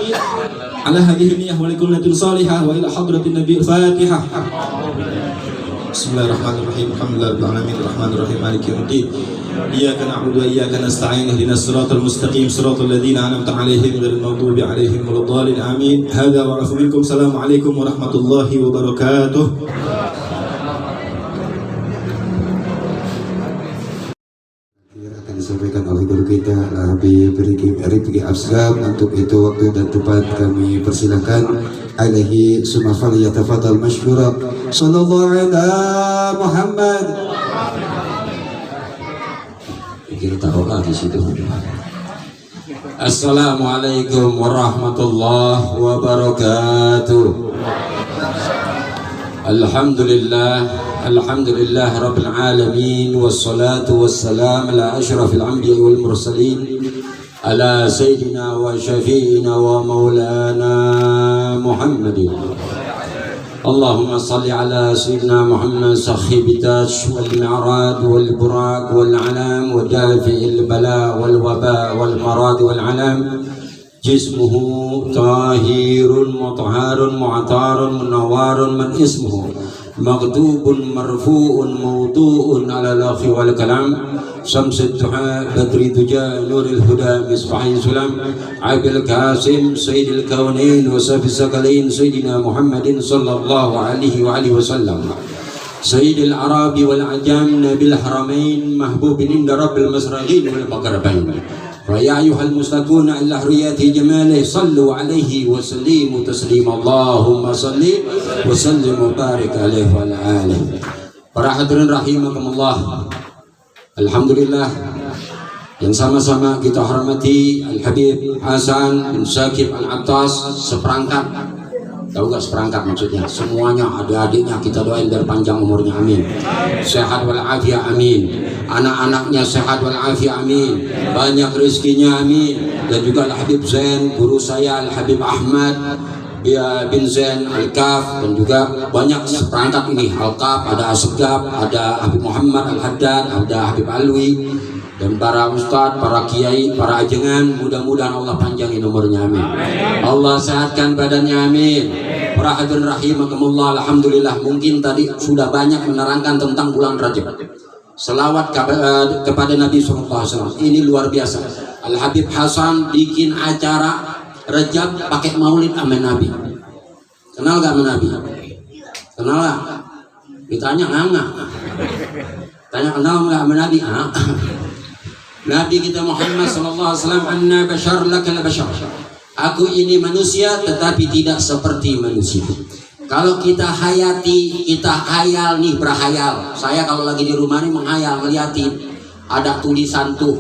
Ala hadhihi niyyah wa likulli salihah wa ila hadratin nabi Fatihah. Bismillahirrahmanirrahim. Alhamdulillahirabbil alamin arrahmanir rahim maliki yaumiddin. Iyyaka na'budu wa iyyaka nasta'in ihdinas siratal mustaqim siratal ladzina an'amta 'alaihim ghairil maghdubi 'alaihim waladdallin. Amin. Hadza wa afu minkum. Assalamualaikum warahmatullahi wabarakatuh. Disampaikan oleh guru kita Habib Rifki Asgab. Untuk itu waktu dan tempat kami persilahkan. Alaihi sumafal yatafadhal masyhura. Sallallahu ala Muhammad. Kita taruhlah di situ. Assalamualaikum warahmatullahi wabarakatuh. Alhamdulillah rabbil alamin, wassalatu wassalamu ala asyrafil anbiya'i wal mursalin, ala sayyidina wa syafi'ina wa maulana Muhammadin. Allahumma salli ala sayyidina Muhammad sahibit tash wal mi'rad wal buraq wal alam wa dafi'il bala wal waba wal marad wal alam. Jismuhu tahirun mutahharun mu'tarun munawwarun man ismuhu maghdubun marfu'un mawdu'un ala lafi wal kalam. Syamsud duha badri duja nuril huda misbahi sulam abil kasim sayyidil kaunain wa safis sakalain sayyidina Muhammadin sallallahu alaihi wa alihi wasallam sayyidil arabi wal ajam nabil haramain mahbubin inda rabbil masraghin wal maghribain. ويا أيها المستكون إلى حريات جماله صلوا عليه وسلموا تسليما. اللهم صل وسلم وبارك عليه وعلى آله. Para hadirin rahimakumullah, alhamdulillah yang sama-sama kita hormati Al-Habib Hasan bin Syakib Al-Attas seperangkat. Tahu gak seperangkat maksudnya? Semuanya, adik-adiknya kita doain biar panjang umurnya, amin. Sehat walafiat, amin. Anak-anaknya sehat walafiat, amin. Banyak rezekinya, amin. Dan juga Al-Habib Zain, guru saya Al-Habib Ahmad bin Zain Al-Kaf, dan juga banyak seperangkat ini Al-Kaf, ada Asgab, ada Habib Muhammad Al-Haddad, ada Habib Alwi, dan para ustadz, para kiai, para ajengan, mudah-mudahan Allah panjangin umurnya, amin. Allah sehatkan badannya, amin. Para hadirin rahimakumullah, alhamdulillah mungkin tadi sudah banyak menerangkan tentang bulan Rajab. Selawat kepada Nabi SAW, ini luar biasa. Al-Habib Hasan bikin acara Rajab pakai maulid sama Nabi. Kenal gak sama Nabi? Kenal gak? Ditanya nggak? Tanya kenal gak sama Nabi? Nabi kita Muhammad sallallahu alaihi wasallam, anna bashar lakal bashar. Aku ini manusia tetapi tidak seperti manusia. Kalau kita hayati, kita hayal nih, berhayal. Saya kalau lagi di rumah nih menghayal, ngeliatin ada tulisan tuh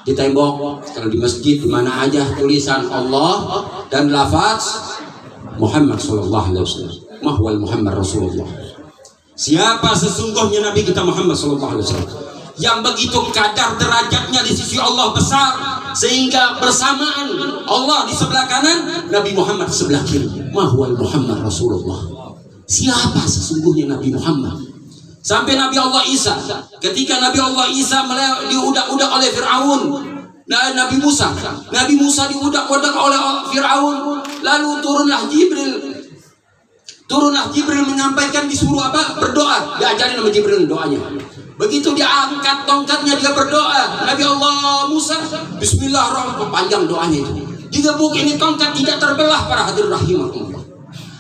di tembok, kalau di masjid di mana aja tulisan Allah dan lafaz Muhammad sallallahu alaihi wasallam. Mahwal Muhammad Rasulullah. Siapa sesungguhnya Nabi kita Muhammad sallallahu alaihi wasallam? Yang begitu kadar derajatnya di sisi Allah besar, sehingga bersamaan Allah di sebelah kanan, Nabi Muhammad di sebelah kiri. Mahwal Muhammad Rasulullah. Siapa sesungguhnya Nabi Muhammad? Sampai Nabi Allah Isa, ketika Nabi Allah Isa diudak-udak oleh Fir'aun, Nabi Musa diudak-udak oleh Fir'aun, lalu turunlah Jibril menyampaikan, disuruh apa? Berdoa. Diajarin sama Jibril doanya. Begitu dia angkat tongkatnya, dia berdoa. Nabi Allah Musa, Bismillahirrahmanirrahim, panjang doanya itu. Digebuk ini tongkat tidak terbelah, para hadirin rahimahullah.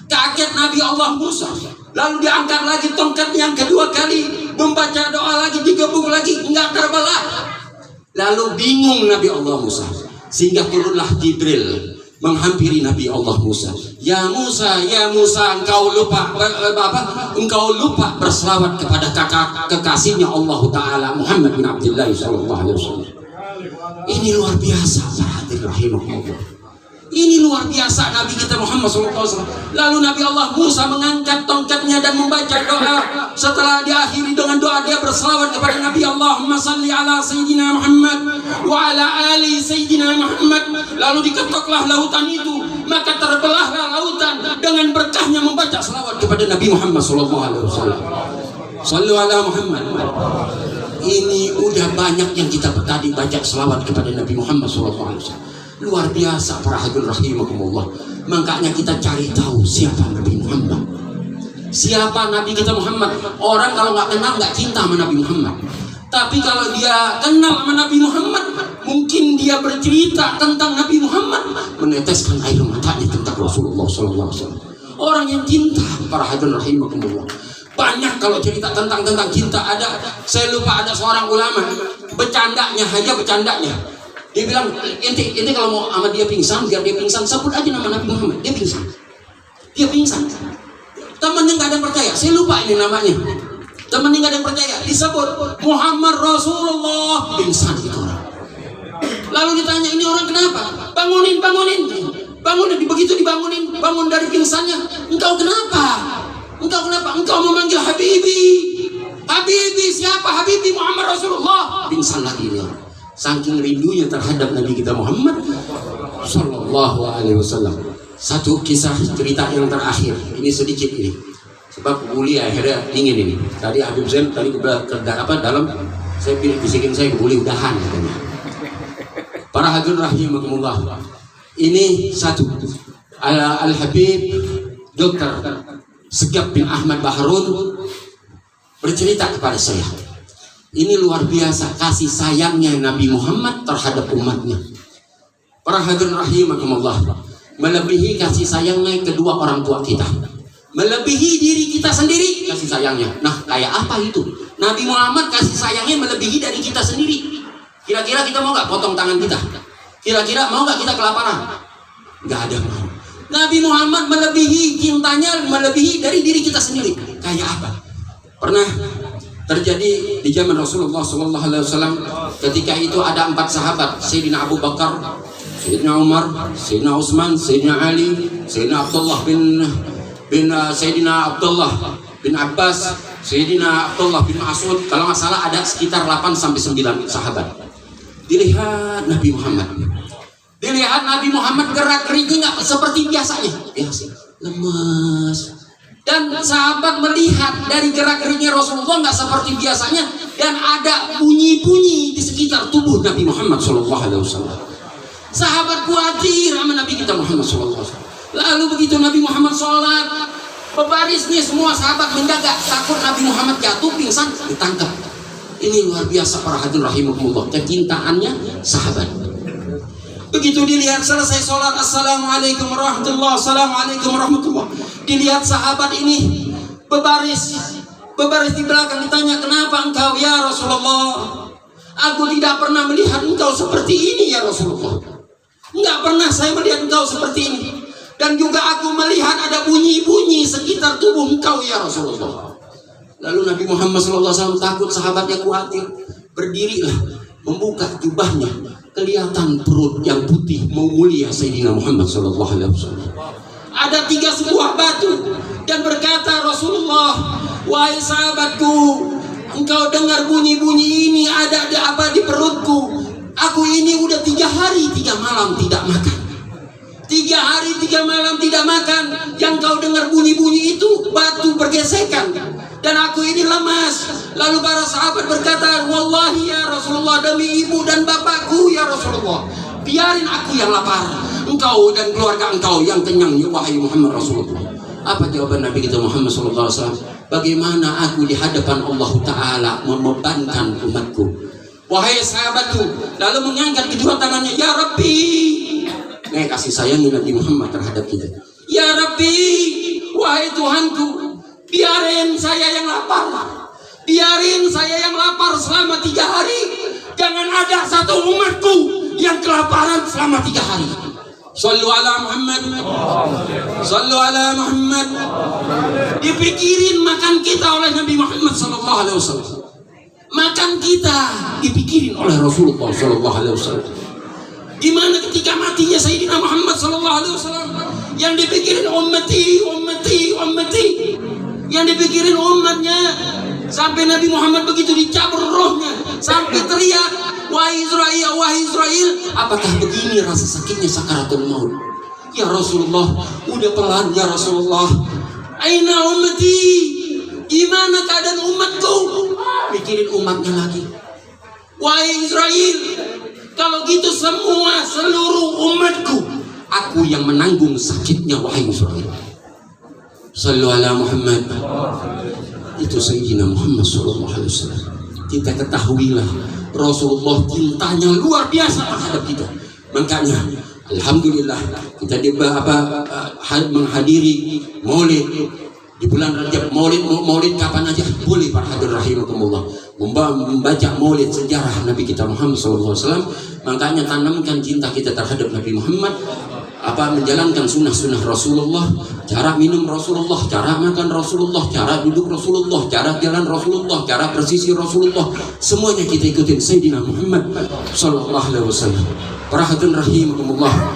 Kaget Nabi Allah Musa. Lalu diangkat lagi tongkat yang kedua kali, membaca doa lagi, digebuk lagi, enggak terbelah. Lalu bingung Nabi Allah Musa, sehingga turunlah Jibril menghampiri Nabi Allah Musa. Ya Musa, engkau lupa Engkau lupa berselawat kepada kekasihnya Allah Taala Muhammad bin Abdullah sallallahu alaihi wasallam. Ini luar biasa, para hadirin rahimahullah. Ini luar biasa Nabi kita Muhammad SAW. Lalu Nabi Allah Musa mengangkat tongkatnya dan membaca doa. Setelah diakhiri dengan doa, dia berselawat kepada Nabi. Allahumma salli ala Sayyidina Muhammad wa ala ali Sayyidina Muhammad. Lalu diketoklah lautan itu, maka terbelahlah lautan dengan berkahnya membaca selawat kepada Nabi Muhammad SAW. Sallu ala Muhammad. Ini udah banyak yang kita tadi baca selawat kepada Nabi Muhammad SAW. Luar biasa para hadirin rahimakumullah. Makanya kita cari tahu siapa Nabi Muhammad. Siapa Nabi kita Muhammad? Orang kalau nggak kenal nggak cinta sama Nabi Muhammad. Tapi kalau dia kenal sama Nabi Muhammad, mungkin dia bercerita tentang Nabi Muhammad, meneteskan air matanya tentang Rasulullah SAW. Orang yang cinta para hadirin rahimakumullah. Banyak kalau cerita tentang cinta. Saya lupa ada seorang ulama, bercandanya. Dia bilang, ente kalau mau sama dia pingsan, biar dia pingsan, sebut aja nama Nabi Muhammad. Dia pingsan. Temennya nggak ada yang percaya. Saya lupa ini namanya. Temennya nggak ada yang percaya. Disebut Muhammad Rasulullah, pingsan itu orang. Lalu ditanya, ini orang kenapa? Bangunin. Begitu dibangunin, bangun dari pingsannya. Engkau kenapa? Engkau memanggil Habibi. Siapa Habibi? Muhammad Rasulullah. Pingsan lagi ini orang. Saking rindunya terhadap Nabi kita Muhammad Sallallahu Alaihi Wasallam. Satu kisah cerita yang terakhir. Ini sedikit ini. Sebab kuliah akhirnya dingin ini. Tadi Habib Zain tadi dalam saya bisikin saya boleh udahan katanya. Para hadirin rahimakumullah. Ini satu. Al-Habib Dr. Segap bin Ahmad Baharun bercerita kepada saya. Ini luar biasa kasih sayangnya Nabi Muhammad terhadap umatnya. Para hadirin rahimakumullah, melebihi kasih sayangnya kedua orang tua kita, melebihi diri kita sendiri kasih sayangnya. Nah, kayak apa itu? Nabi Muhammad kasih sayangnya melebihi dari kita sendiri. Kira-kira kita mau nggak potong tangan kita? Kira-kira mau nggak kita kelaparan? Nggak ada mau. Nabi Muhammad melebihi cintanya, melebihi dari diri kita sendiri. Kayak apa? Pernah terjadi di zaman Rasulullah SAW. Ketika itu ada 4 sahabat, Sayyidina Abu Bakar, Sayyidina Umar, Sayyidina Utsman, Sayyidina Ali, Sayyidina Abdullah Sayyidina Abdullah bin Abbas, Sayyidina Abdullah bin Mas'ud. Kalau nggak salah ada sekitar 8-9 sahabat. Dilihat Nabi Muhammad gerak-geriknya nggak seperti biasanya, lemes. Dan sahabat melihat dari gerak-geriknya Rasulullah nggak seperti biasanya, dan ada bunyi-bunyi di sekitar tubuh Nabi Muhammad SAW. Sahabat khawatir sama Nabi kita Muhammad SAW. Lalu begitu Nabi Muhammad sholat, berbaris nih semua sahabat menjaga, takut Nabi Muhammad jatuh pingsan, ditangkap. Ini luar biasa para hadirin rahimakumullah, kecintaannya sahabat. Begitu dilihat selesai sholat, assalamualaikum warahmatullah, assalamualaikum warahmatullah. Dilihat sahabat ini berbaris di belakang, ditanya, kenapa engkau ya Rasulullah? Aku tidak pernah melihat engkau seperti ini ya Rasulullah. Enggak pernah saya melihat engkau seperti ini. Dan juga aku melihat ada bunyi-bunyi sekitar tubuh engkau ya Rasulullah. Lalu Nabi Muhammad SAW takut sahabatnya khawatir, berdirilah, membuka jubahnya. Kelihatan perut yang putih mau mulia Sayyidina Muhammad SAW. Ada 3 sebuah batu dan berkata Rasulullah, wahai sahabatku, engkau dengar bunyi-bunyi ini ada di perutku. Aku ini udah 3 hari 3 malam tidak makan. 3 hari 3 malam tidak makan. Yang kau dengar bunyi-bunyi itu batu bergesekan. Dan aku ini lemas. Lalu para sahabat berkata, wallahi ya Rasulullah, demi ibu dan bapakku ya Rasulullah, biarin aku yang lapar, engkau dan keluarga engkau yang kenyang ya wahai Muhammad Rasulullah. Apa jawaban Nabi kita Muhammad SAW? Bagaimana aku di hadapan Allah Ta'ala membebankan umatku? Wahai sahabatku, lalu mengangkat kedua tangannya, ya Rabbi. Nah, kasih sayang Nabi Muhammad terhadap kita. Ya Rabbi, wahai Tuhanku, biarin saya yang lapar. Biarin saya yang lapar selama 3 hari. Jangan ada satu umatku yang kelaparan selama 3 hari. Sallu ala Muhammad. Sallu ala Muhammad. Dipikirin makan kita oleh Nabi Muhammad sallallahu alaihi wasallam. Makan kita dipikirin oleh Rasulullah sallallahu alaihi wasallam. Gimana ketika matinya Sayyidina Muhammad sallallahu alaihi wasallam? Yang dipikirin ummati, ummati, ummati. Yang dipikirin umatnya. Sampai Nabi Muhammad begitu dicabur rohnya, sampai teriak, wahai Israel, apakah begini rasa sakitnya sakaratul maut? Ya Rasulullah, udah pelan ya Rasulullah. Aina ummati, gimana keadaan umatku? Mikirin umatnya lagi. Wahai Israel, kalau gitu seluruh umatku, aku yang menanggung sakitnya wahai Israel. Sallu ala Muhammad. Itu Sayyidina Muhammad SAW. Kita ketahuilah Rasulullah cintanya luar biasa terhadap kita. Makanya alhamdulillah kita menghadiri Maulid di bulan Rajab. Maulid kapan aja boleh para hadirin rahimakumullah. Membaca Maulid sejarah Nabi kita Muhammad SAW. Makanya tanamkan cinta kita terhadap Nabi Muhammad. Menjalankan sunnah-sunnah Rasulullah, cara minum Rasulullah, cara makan Rasulullah, cara duduk Rasulullah, cara jalan Rasulullah, cara bersisi Rasulullah, semuanya kita ikutin Sayyidina Muhammad sallallahu alaihi wasallam. Para hadirin rahimakumullah,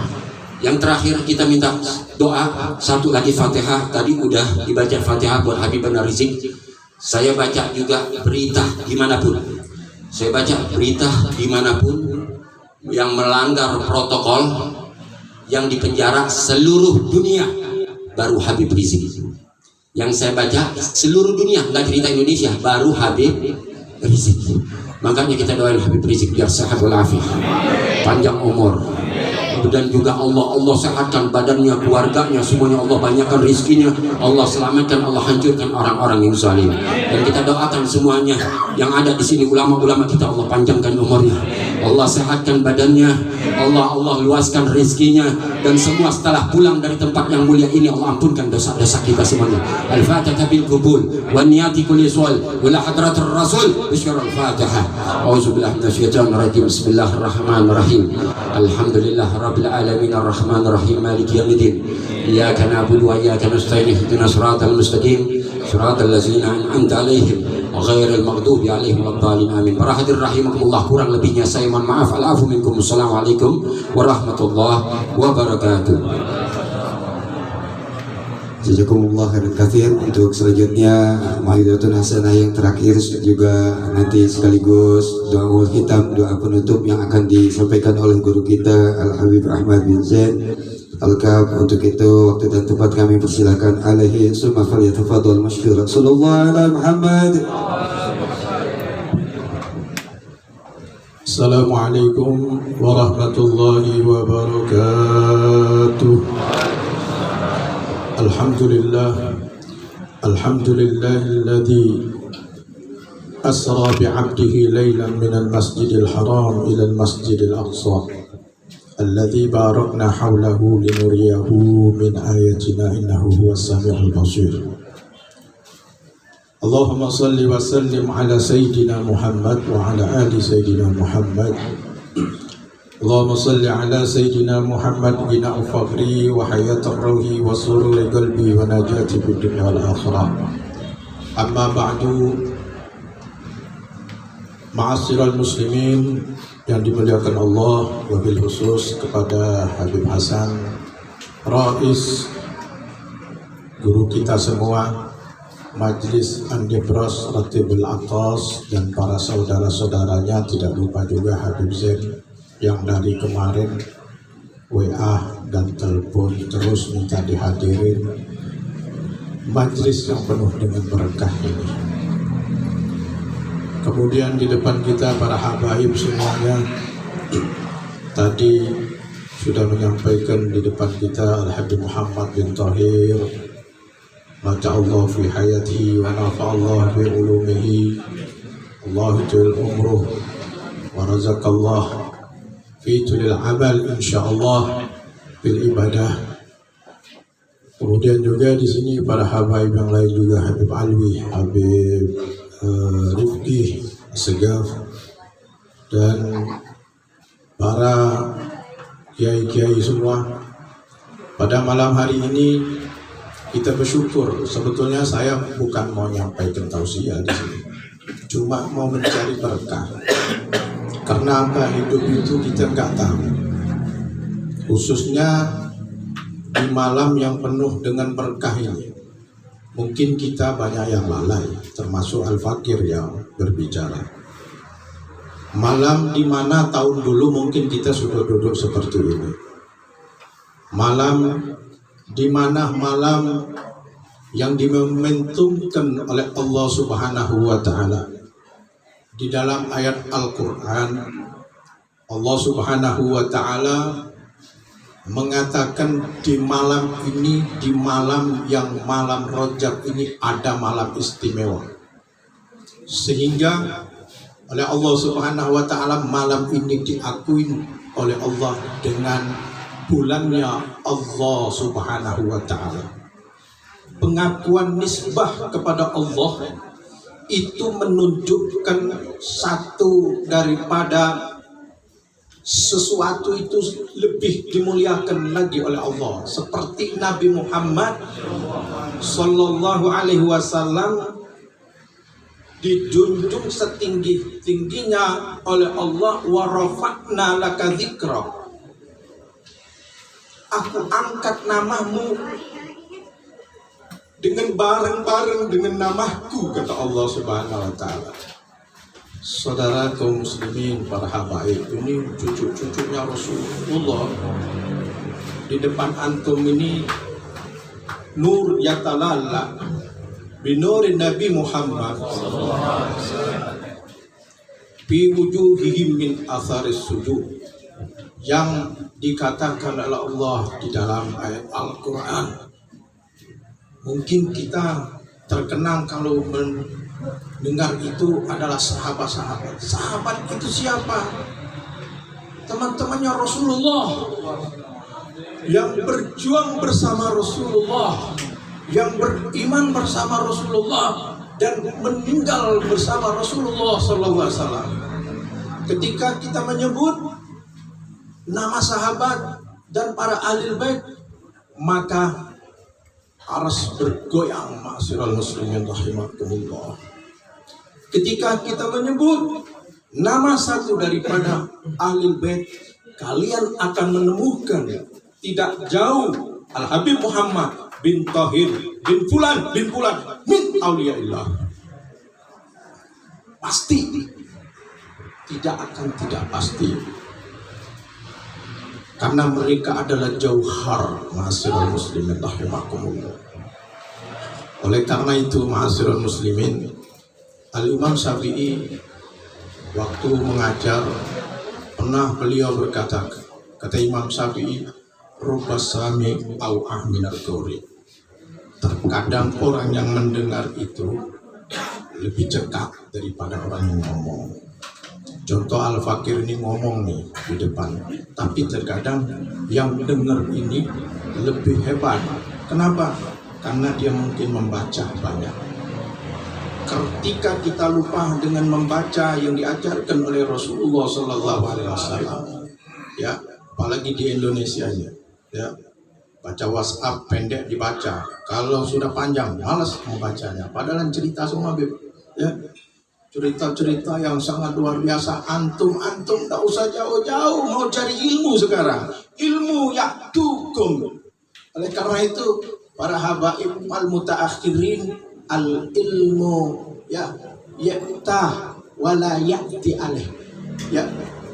yang terakhir kita minta doa, satu lagi Fatihah. Tadi udah dibaca Fatihah buat Habibana Rizik. Saya baca juga berita dimanapun. Saya baca berita dimanapun yang melanggar protokol, yang dipenjara seluruh dunia baru Habib Rizik. Yang saya baca seluruh dunia, nggak cerita Indonesia, baru Habib Rizik. Makanya kita doain Habib Rizik biar sehat walafiat, panjang umur, dan juga Allah sehatkan badannya, keluarganya, semuanya Allah banyakkan rizkinya, Allah selamatkan, Allah hancurkan orang-orang yang zalim. Dan kita doakan semuanya yang ada di sini, ulama-ulama kita, Allah panjangkan umurnya, Allah sehatkan badannya, Allah luaskan rizkinya, dan semua setelah pulang dari tempat yang mulia ini Allah ampunkan dosa-dosa kita semuanya. Al-Fatihah bil qubul wa niyati kulli sual wa la hadratur rasul bisyara al-Fatihah. A'udzubillahi minasyaitonir rajim. Bismillahirrahmanirrahim. Alhamdulillah rabbil alamin arrahmanir rahim maliki yaumiddin. Iyyaka na'budu wa iyyaka nasta'in ihdinas siratal mustaqim siratal ladzina an'amta 'alaihim ghairil maghdubi 'alaihim waladdallin amin. Para hadirin rahimakumullah, kurang lebihnya saya mohon maaf. Al-afu minkum. Assalamualaikum warahmatullahi wabarakatuh. Jazakumullah khairan katsir. Untuk selanjutnya Mau'idatun Hasanah yang terakhir juga nanti sekaligus doa hitam, doa penutup yang akan disampaikan oleh guru kita Al-Habib Ahmad bin Zain Al-Kab. Untuk itu waktu dan tempat kami persilakan alaihi summa falyatafadhal masyhura. Sallallahu ala Muhammad. Assalamualaikum warahmatullahi wabarakatuh. Alhamdulillahilladzi asra bi'abdihi laylan minal masjidil haram ilal masjidil aqsa alladzi barakna hawlahu linuriyahu min ayatina innahu huwas samiul basir. Allahumma salli wa sallim ala Sayyidina Muhammad wa ala ali Sayyidina Muhammad. Allahumma salli ala Sayyidina Muhammad bina al-faqri wa hayatul ruhi wa sururi qalbi wa najati fid dunya wal akhirah. Amma ba'du, ma'asyiral muslimin yang dimuliakan Allah, wabil khusus kepada Habib Hasan Rais, guru kita semua, Majlis Andibros Ratibul Atas, dan para saudara-saudaranya, tidak lupa juga Habib Zain yang dari kemarin WA dan telepon terus minta dihadirin majlis yang penuh dengan berkah ini. Kemudian di depan kita para habaib semuanya, tadi sudah menyampaikan di depan kita Al-Habib Muhammad bin Tahir, mata'allah fi hayatihi wa nafa'allah bi ulumihi, Allah jul umruh wa razaqallah fi tulil amal insyaallah bil ibadah. Kemudian juga di sini para habaib yang lain juga, Habib Alwi, Habib Rifki Segaf, dan para kiai-kiai semua. Pada malam hari ini kita bersyukur. Sebetulnya saya bukan mau nyampaikan tausiah di sini, cuma mau mencari berkah. Karena apa? Hidup itu kita nggak tahu, khususnya di malam yang penuh dengan berkah ini. Mungkin kita banyak yang lalai, termasuk Al-Fakir yang berbicara. Malam di mana tahun dulu mungkin kita sudah duduk seperti ini. Malam di mana malam yang dimementumkan oleh Allah Subhanahu wa Ta'ala. Di dalam ayat Al-Quran, Allah Subhanahu wa Ta'ala mengatakan di malam ini, di malam yang malam Rajab ini ada malam istimewa. Sehingga oleh Allah Subhanahu wa Ta'ala malam ini diakui oleh Allah dengan bulannya Allah Subhanahu wa Ta'ala. Pengakuan nisbah kepada Allah itu menunjukkan satu daripada sesuatu itu lebih dimuliakan lagi oleh Allah, seperti Nabi Muhammad Sallallahu Alaihi Wasallam dijunjung setinggi-tingginya oleh Allah, wa rafa'na laka dzikra, aku angkat namamu dengan bareng-bareng dengan namaku, kata Allah Subhanahu wa Ta'ala. Saudara kaum muslimin, para habaib, ini cucu-cucunya Rasulullah. Di depan antum ini nur yatalala binurin Nabi Muhammad fi wujuhihim min atharis sujud, yang dikatakan oleh Allah di dalam ayat Al-Quran. Mungkin kita terkenang kalau mendengar itu adalah sahabat-sahabat. Sahabat itu siapa? Teman-temannya Rasulullah yang berjuang bersama Rasulullah, yang beriman bersama Rasulullah dan meninggal bersama Rasulullah SAW. Ketika kita menyebut nama sahabat dan para ahli bait, maka aras bergoyang, ma'asyiral muslimin rahimakumullah. Ketika kita menyebut nama satu daripada ahli bait, kalian akan menemukan tidak jauh Al-Habib Muhammad bin Tahir bin Fulan min awliyaillah. Pasti, tidak akan tidak pasti, karena mereka adalah jauhar, ma'asyiral muslimin rahimakumullah. Oleh karena itu, ma'asyiral muslimin, Al-Imam Syafi'i waktu mengajar pernah beliau berkata, kata Imam Syafi'i, rubba sami au ahminal qori, terkadang orang yang mendengar itu lebih cekap daripada orang yang ngomong. Contoh Al-Fakir ini ngomong nih di depan, tapi terkadang yang dengar ini lebih hebat. Kenapa? Karena dia mungkin membaca banyak. Ketika kita lupa dengan membaca yang diajarkan oleh Rasulullah Sallallahu Alaihi Wasallam, ya, apalagi di Indonesia ini, ya, baca WhatsApp pendek dibaca. Kalau sudah panjang, malas membacanya. Padahal cerita semua, ya. Cerita-cerita yang sangat luar biasa. Antum tak usah jauh-jauh mau cari ilmu sekarang. Ilmu yaktukum. Oleh karena itu, para habaib al-mutaakhirin, al-ilmu ya ya'tah wala ya'ti alaih. Ya,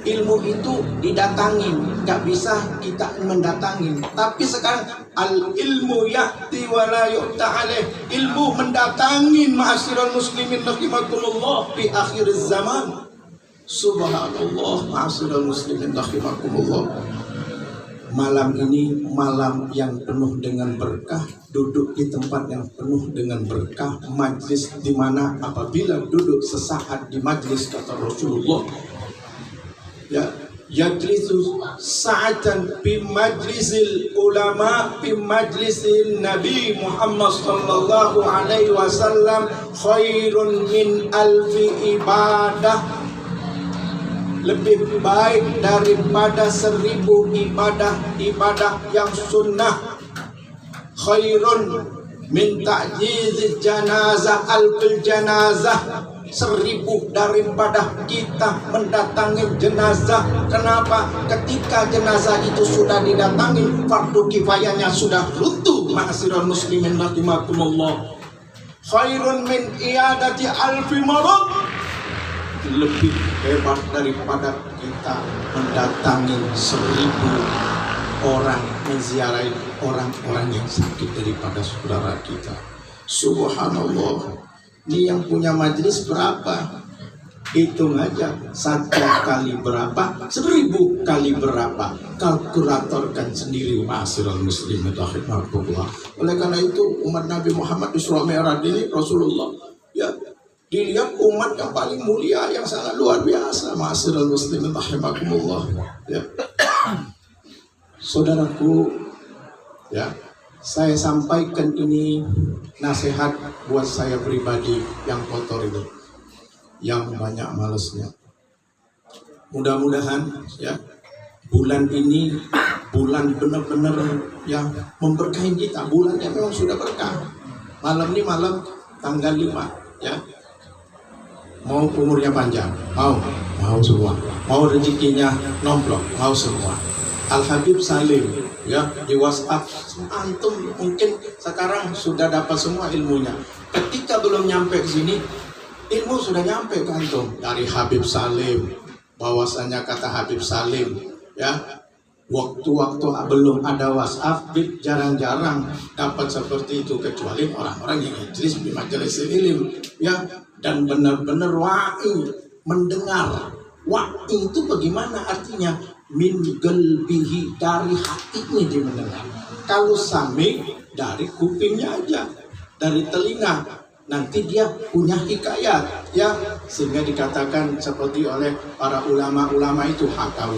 ilmu itu didatangin, nggak bisa kita mendatangin. Tapi sekarang al-ilmu ya'ti wa la yu'ta alaih, ilmu mendatangin, ma'asyiral muslimin rahimakumullah, fi akhir zaman. Subhanallah, ma'asyiral muslimin rahimakumullah. Malam ini malam yang penuh dengan berkah, duduk di tempat yang penuh dengan berkah, majlis di mana apabila duduk sesaat di majlis, kata Rasulullah, ya, yajlisu sa'atan fi majlisil ulama fi majlisil Nabi Muhammad sallallahu alaihi wasallam khairun min alfi ibadah. lebih baik daripada 1000 ibadah yang sunnah. Khairun min ta'jiz janazah alfil janazah, 1000 daripada kita mendatangi jenazah. Kenapa? Ketika jenazah itu sudah didatangi, fardu kifayahnya sudah runtuh. Ma'asyiral muslimin rahimakumullah. Khairun min iadati alfi marad, lebih hebat daripada kita mendatangi 1000 orang, menziarahi orang-orang yang sakit daripada saudara kita. Subhanallah. Ini yang punya majelis berapa? Hitung aja, 1 kali berapa, 1000 kali berapa. Kalkulatorkan sendiri, ma'asyiral muslimin rahimakumullah. Oleh karena itu umat Nabi Muhammad Isra Mi'raj ini Rasulullah ya dilihat umat yang paling mulia, yang sangat luar biasa, ma'asyiral muslimin rahimakumullah. Ya. Saudaraku, ya, saya sampaikan ini nasihat buat saya pribadi yang kotor itu, yang banyak malesnya. Mudah-mudahan ya bulan ini bulan benar-benar yang memberkahi kita. Bulannya memang sudah berkah. Malam ini malam tanggal 5 ya. Mau umurnya panjang, mau semua. Mau rezekinya nomplok, mau semua. Al Habib Salim ya di WhatsApp, antum mungkin sekarang sudah dapat semua ilmunya. Ketika belum nyampe ke sini, ilmu sudah nyampe ke antum dari Habib Salim. Bahwasanya kata Habib Salim ya, waktu-waktu belum ada WhatsApp, jarang-jarang dapat seperti itu, kecuali orang-orang yang majlis di majelis ilmu ya, dan benar-benar wa'i mendengar. Wa'i itu bagaimana artinya? Min qalbihi, dari hatinya dia mendengar. Kalau sami dari kupingnya aja, dari telinga, nanti dia punya hikayat ya, sehingga dikatakan seperti oleh para ulama-ulama itu hakau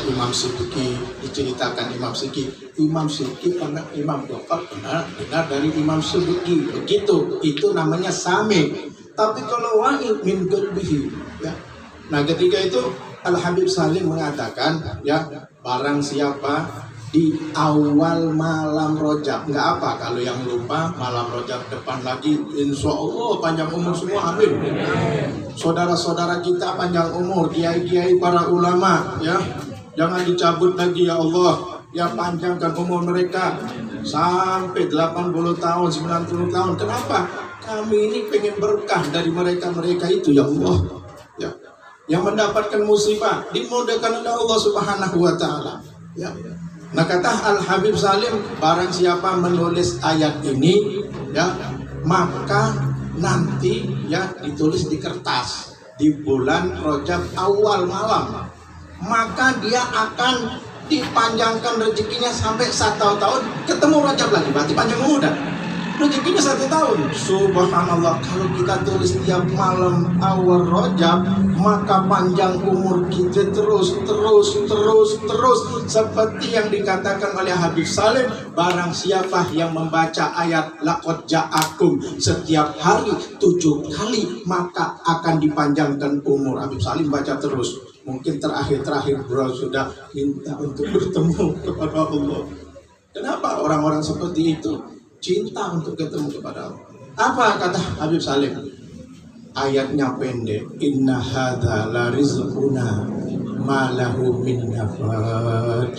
Imam Siddiqi, diceritakan Imam Siddiqi pernah, Imam Ghaffar pernah dengar dari Imam Siddiqi, begitu, itu namanya sami. Tapi kalau wa'i min qalbihi ya, nah ketika itu Al Habib Salim mengatakan ya, barang siapa di awal malam Rajab, nggak apa kalau yang lupa malam Rajab depan lagi, insya Allah panjang umur semua, amin. Saudara-saudara kita panjang umur, kiai-kiai para ulama ya, jangan dicabut lagi ya Allah, ya panjangkan umur mereka sampai 80 tahun, 90 tahun. Kenapa? Kami ini pengen berkah dari mereka itu ya Allah ya, yang mendapatkan musibah dimudahkan oleh Allah Subhanahu wa taala ya. Nah kata Al Habib Salim, barang siapa menulis ayat ini ya, maka nanti ya ditulis di kertas di bulan Rajab awal malam, maka dia akan dipanjangkan rezekinya sampai 1 tahun, ketemu Rajab lagi, berarti panjang umur dah. Rezekinya 1 tahun. Subhanallah, kalau kita tulis tiap malam awal Rajab, maka panjang umur kita terus. Seperti yang dikatakan oleh Habib Salim, barang siapa yang membaca ayat laqad ja'akum setiap hari 7 kali, maka akan dipanjangkan umur. Habib Salim baca terus. Mungkin terakhir beliau sudah minta untuk bertemu kepada Allah. Kenapa orang-orang seperti itu cinta untuk ketemu kepada Allah? Apa kata Habib Salim? Ayatnya pendek, inna hadza la rizquna ma lahu min nafad.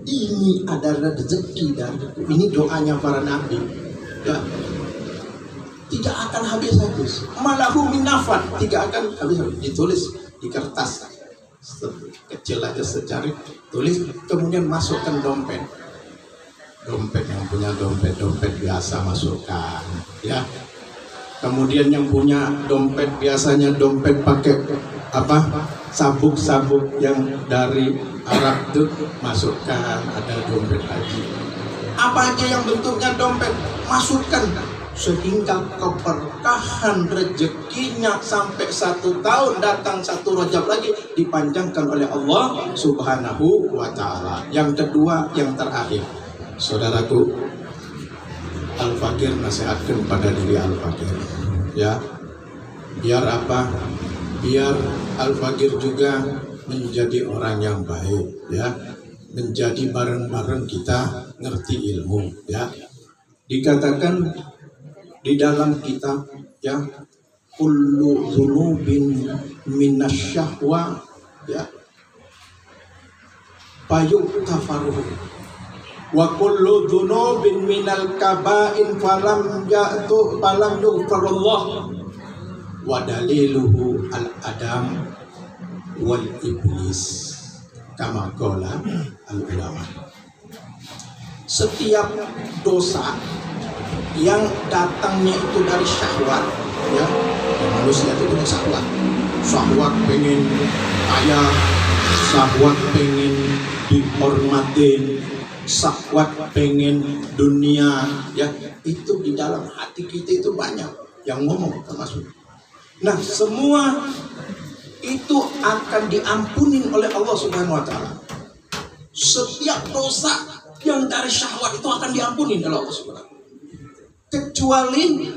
Ini adalah rezeki dariku. Ini doanya para nabi ya, tidak akan habis-habis. Malahu min nafad, tidak akan habis-habis. Ditulis di kertas kecil aja secari, tulis, kemudian masukkan dompet yang punya dompet biasa masukkan ya. Kemudian yang punya dompet biasanya dompet pakai apa, sabuk yang dari Arab itu masukkan, ada dompet lagi. Apa aja yang bentuknya dompet masukkan, sehingga keberkahan rezekinya sampai 1 tahun datang 1 Rajab lagi dipanjangkan oleh Allah Subhanahu wa taala. Yang kedua, yang terakhir, saudaraku, Al-Fakir nasihatkan pada diri Al-Fakir ya, biar apa? biar Al-Fakir juga menjadi orang yang baik, ya, menjadi bareng-bareng kita ngerti ilmu, ya. Dikatakan di dalam kitab, ya, kullu dzunubin minasyahwa, ya, fayuktafaruhu wa kullu dzunubin minal kaba'in falam yughfarullah wa daliluhu al-adam wal iblis kama qala al-ulama. Setiap dosa yang datangnya itu dari syahwat, ya, manusia itu dengan syahwat pengen kaya, syahwat pengen dihormatin, syahwat pengen dunia, ya, itu di dalam hati kita itu banyak yang ngomong termasuk. Nah, semua itu akan diampuni oleh Allah Subhanahu wa taala. Setiap dosa yang dari syahwat itu akan diampuni oleh Allah Subhanahu wa taala. Kecuali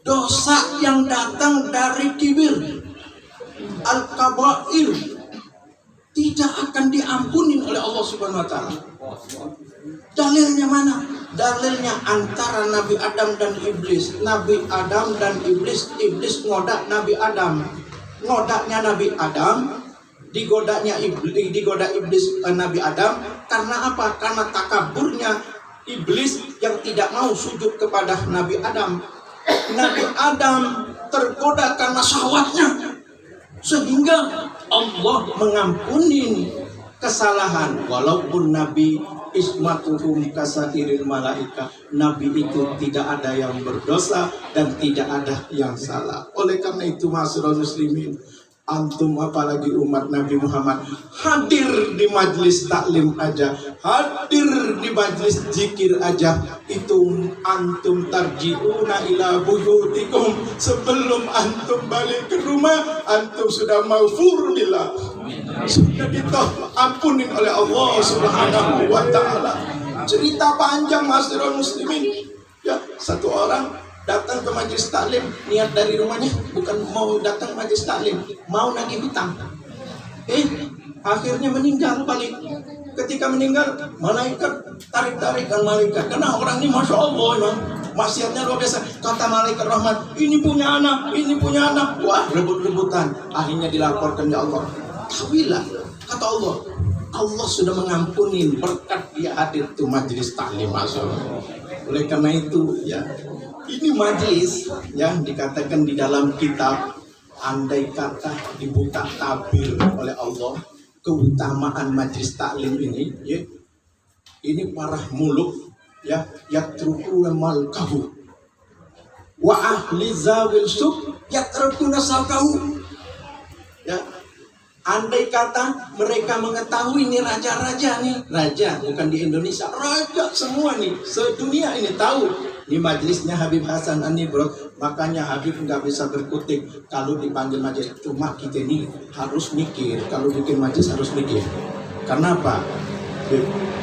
dosa yang datang dari kibir, al-kabair, tidak akan diampuni oleh Allah Subhanahu wa taala. Dalilnya mana? Dalilnya antara Nabi Adam dan Iblis. Nabi Adam dan Iblis ngodak Nabi Adam. Ngodaknya Nabi Adam, digoda Iblis Nabi Adam. Karena apa? Karena takaburnya Iblis yang tidak mau sujud kepada Nabi Adam. Nabi Adam tergoda karena syahwatnya, sehingga Allah mengampuni kesalahan. Walaupun Nabi ismatuhum kasairil malaika, Nabi itu tidak ada yang berdosa dan tidak ada yang salah. Oleh karena itu, ma'asyiral muslimin, antum apalagi umat Nabi Muhammad, hadir di majlis taklim aja, hadir di majlis zikir aja, itu antum tarji'una ila buyutikum, sebelum antum balik ke rumah antum sudah maghfur billah, sudah diampunin oleh Allah Subhanahu wa taala. Cerita panjang, ma'asyiral muslimin, ya, satu orang datang ke majelis taklim, niat dari rumahnya bukan mau datang majelis taklim, mau nagih hutang. Akhirnya meninggal balik. Ketika meninggal, malaikat tarik-tarikan malaikat. Karena orang ini masya Allah, memang maksiatnya luar biasa. Kata malaikat rahmat, ini punya anak, ini punya anak. Wah, rebut-rebutan. Akhirnya dilaporkan ya Allah. Tahuilah, kata Allah, Allah sudah mengampuni berkat dia hadir ke majelis taklim, masya Allah. Oleh karena itu, ya, ini majelis yang dikatakan di dalam kitab, andai kata dibuka tabir oleh Allah keutamaan majelis taklim ini, ya, ini para muluk, ya, yatrukuna malkahu wa ahli zawil sub yatrukuna salkahu, ya. Andai kata mereka mengetahui ini raja-raja nih, raja bukan di Indonesia, raja semua nih, sedunia ini tahu di majelisnya Habib Hasan An-Nibrat. Makanya Habib nggak bisa berkutik kalau dipanggil majelis. Cuma kita ini harus mikir, kalau bikin majelis harus mikir. Karena apa?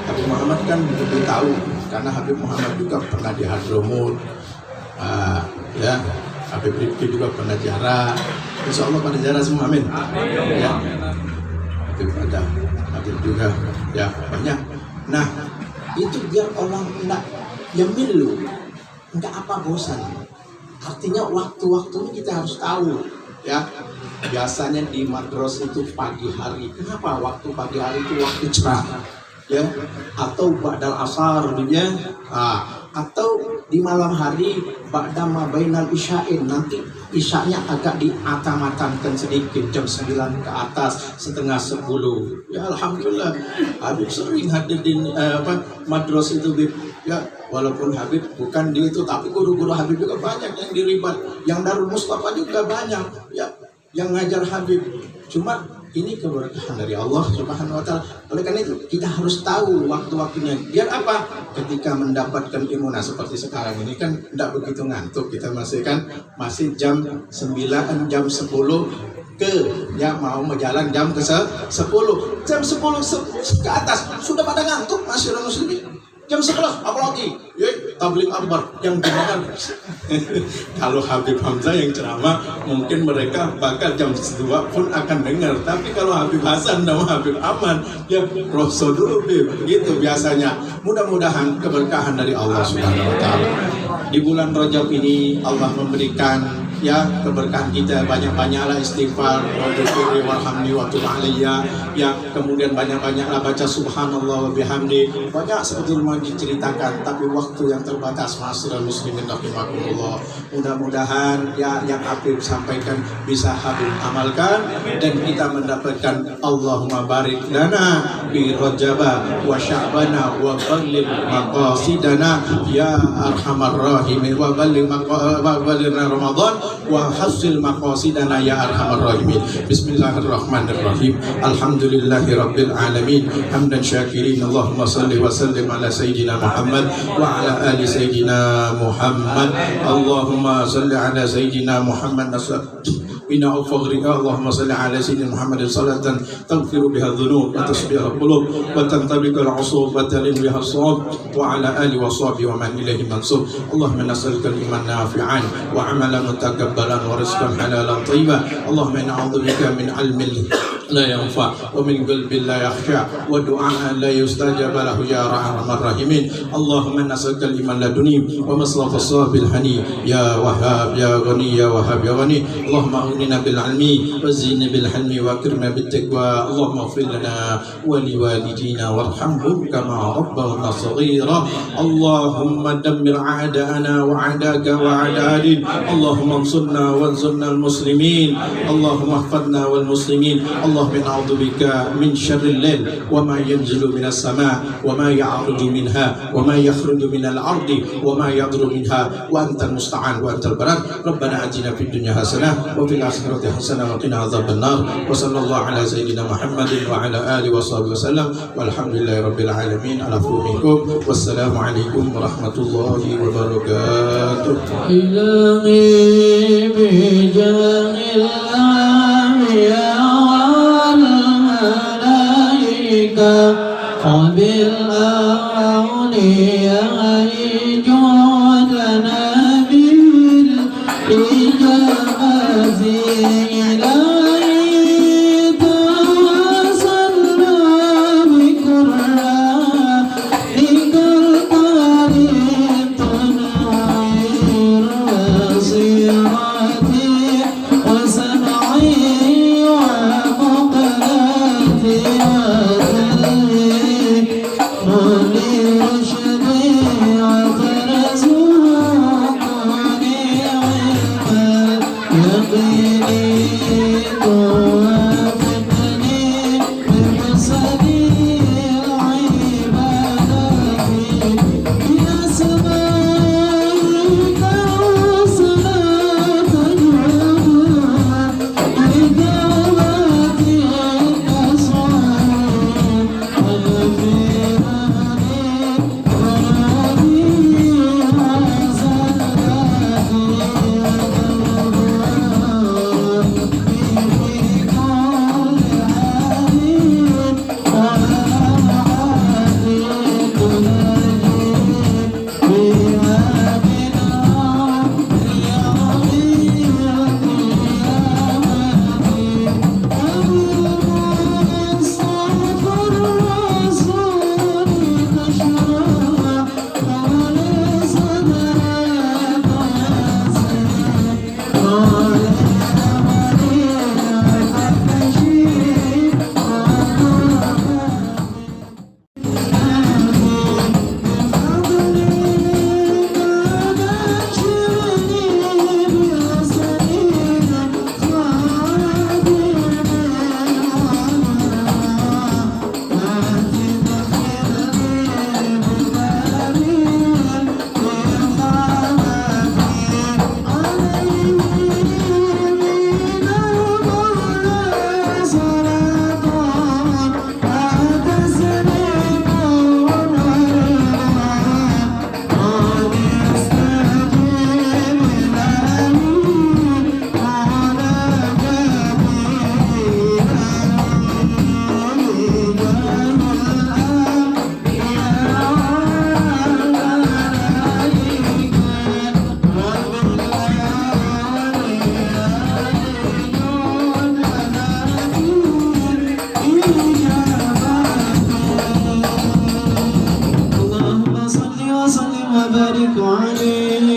Habib Muhammad kan lebih tahu, karena Habib Muhammad juga pernah di Hadramut, ya. Habib Rifki juga pernah ziarah. Insya Allah pada ziarah semua, amin. Ya. Habib ada, Habib juga, ya, banyak. Nah, itu biar orang enggak yemilu, enggak apa bosan. Artinya waktu-waktunya kita harus tahu, ya. Biasanya di madros itu pagi hari. Kenapa waktu pagi hari itu waktu cerah, ya? Atau ba'dal asar, ya. Atau di malam hari ba'da ma bainal isya'in, nanti isya'nya agak diatam-atamkan sedikit, jam 9 ke atas, setengah 10. Ya alhamdulillah, Habib sering hadir di madros itu, ya. Walaupun Habib bukan di itu, tapi guru-guru Habib juga banyak yang diribat, yang Darul Mustafa juga banyak, ya, yang ngajar Habib. Cuma ini keberkahan dari Allah Subhanahu wa taala. Oleh karena itu kita harus tahu waktu-waktunya. Biar apa? Ketika mendapatkan ilmu, nah seperti sekarang ini kan tidak begitu ngantuk. Kita masih jam 9, jam 10 ya mau berjalan jam ke 10. Jam 10 ke atas sudah pada ngantuk, masyarakat muslimin. Jam 11 apalagi, ya, tabligh akbar yang dengar. Kalau Habib Hamzah yang ceramah mungkin mereka bakal jam 2 pun akan dengar, tapi kalau Habib Hasan dan Habib Aman ya rosol dulu begitu biasanya. Mudah-mudahan keberkahan dari Allah Subhanahu wa taala. Di bulan Rajab ini Allah memberikan ya keberkahan kita, banyak-banyaklah istighfar, waghfirli warhamni wa tub alayya, ya kemudian banyak-banyaklah baca subhanallah wa bihamdi. Banyak sebetulnya diceritakan, tapi waktu yang terbatas, ma'asyiral muslimin rahimakumullah. Mudah-mudahan ya yang Habib sampaikan bisa Habib amalkan dan kita mendapatkan Allahumma barik lana bi rajaba wa sya'bana wa balligh maqasidana ya arhamar rahimin wa balligh Ramadan wa hasil maqasidana ya arhamar rahimin. Bismillahirrahmanirrahim. Alhamdulillahi rabbil alamin. Hamdan syakirin. Allahumma salli wa sallim ala sayyidina Muhammad wa ala ali sayyidina Muhammad. Allahumma salli ala sayyidina Muhammad إنه فغرك اللهم صل على سيدنا محمد صلاة تغفر بها الذنوب وتصبح القلوب وتنطبق العصوب وتلين بها الصواب وعلى آله وصحبه ومن إليه منصوب. اللهم نسألك الإيمان نافعا وعملا متقبلا ورزقا حلالا طيبا. اللهم إنا نعوذ بك من علم لا ينفع ومن قلب لا يخشع ودعاء لا يستجاب له يا أرحم الراحمين. اللهم نسألك الإيمان لدني ومصرف الصواب الحني يا وهاب يا غني يا وهاب يا غني. اللهم أغننا بالعلم وزينا بالحلم وأكرمنا بالتقوى. اللهم اغفر لنا ولوالدينا وارحمهم كما ربونا صغيرا. اللهم دمر أعداءنا وأعداءك وأعداء. اللهم انصرنا وانصرنا المسلمين. اللهم احفظنا والمسلمين. اللهم نعوذ بك من شر الليل وما ينزل من السماء وما يعرج منها وما يخرج من الأرض وما يضر منها وأنت المستعان وأنت البراد. ربنا آتنا في الدنيا حسنة وفي الآخرة حسنة وقنا عذاب النار. وصلى الله على سيدنا محمد وعلى آله وصحبه وسلم والحمد لله رب العالمين على فهمكم. والسلام عليكم ورحمة الله وبركاته. إلهي بجاه الأنبياء والملائكة وبالأولياء جود لنا بالإجابة. إلهي توسلنا بقرآنك الكريم تنير بصيرتي وسمعي ومقلتي وقلبي ولرشدي وسلم وبارك عليه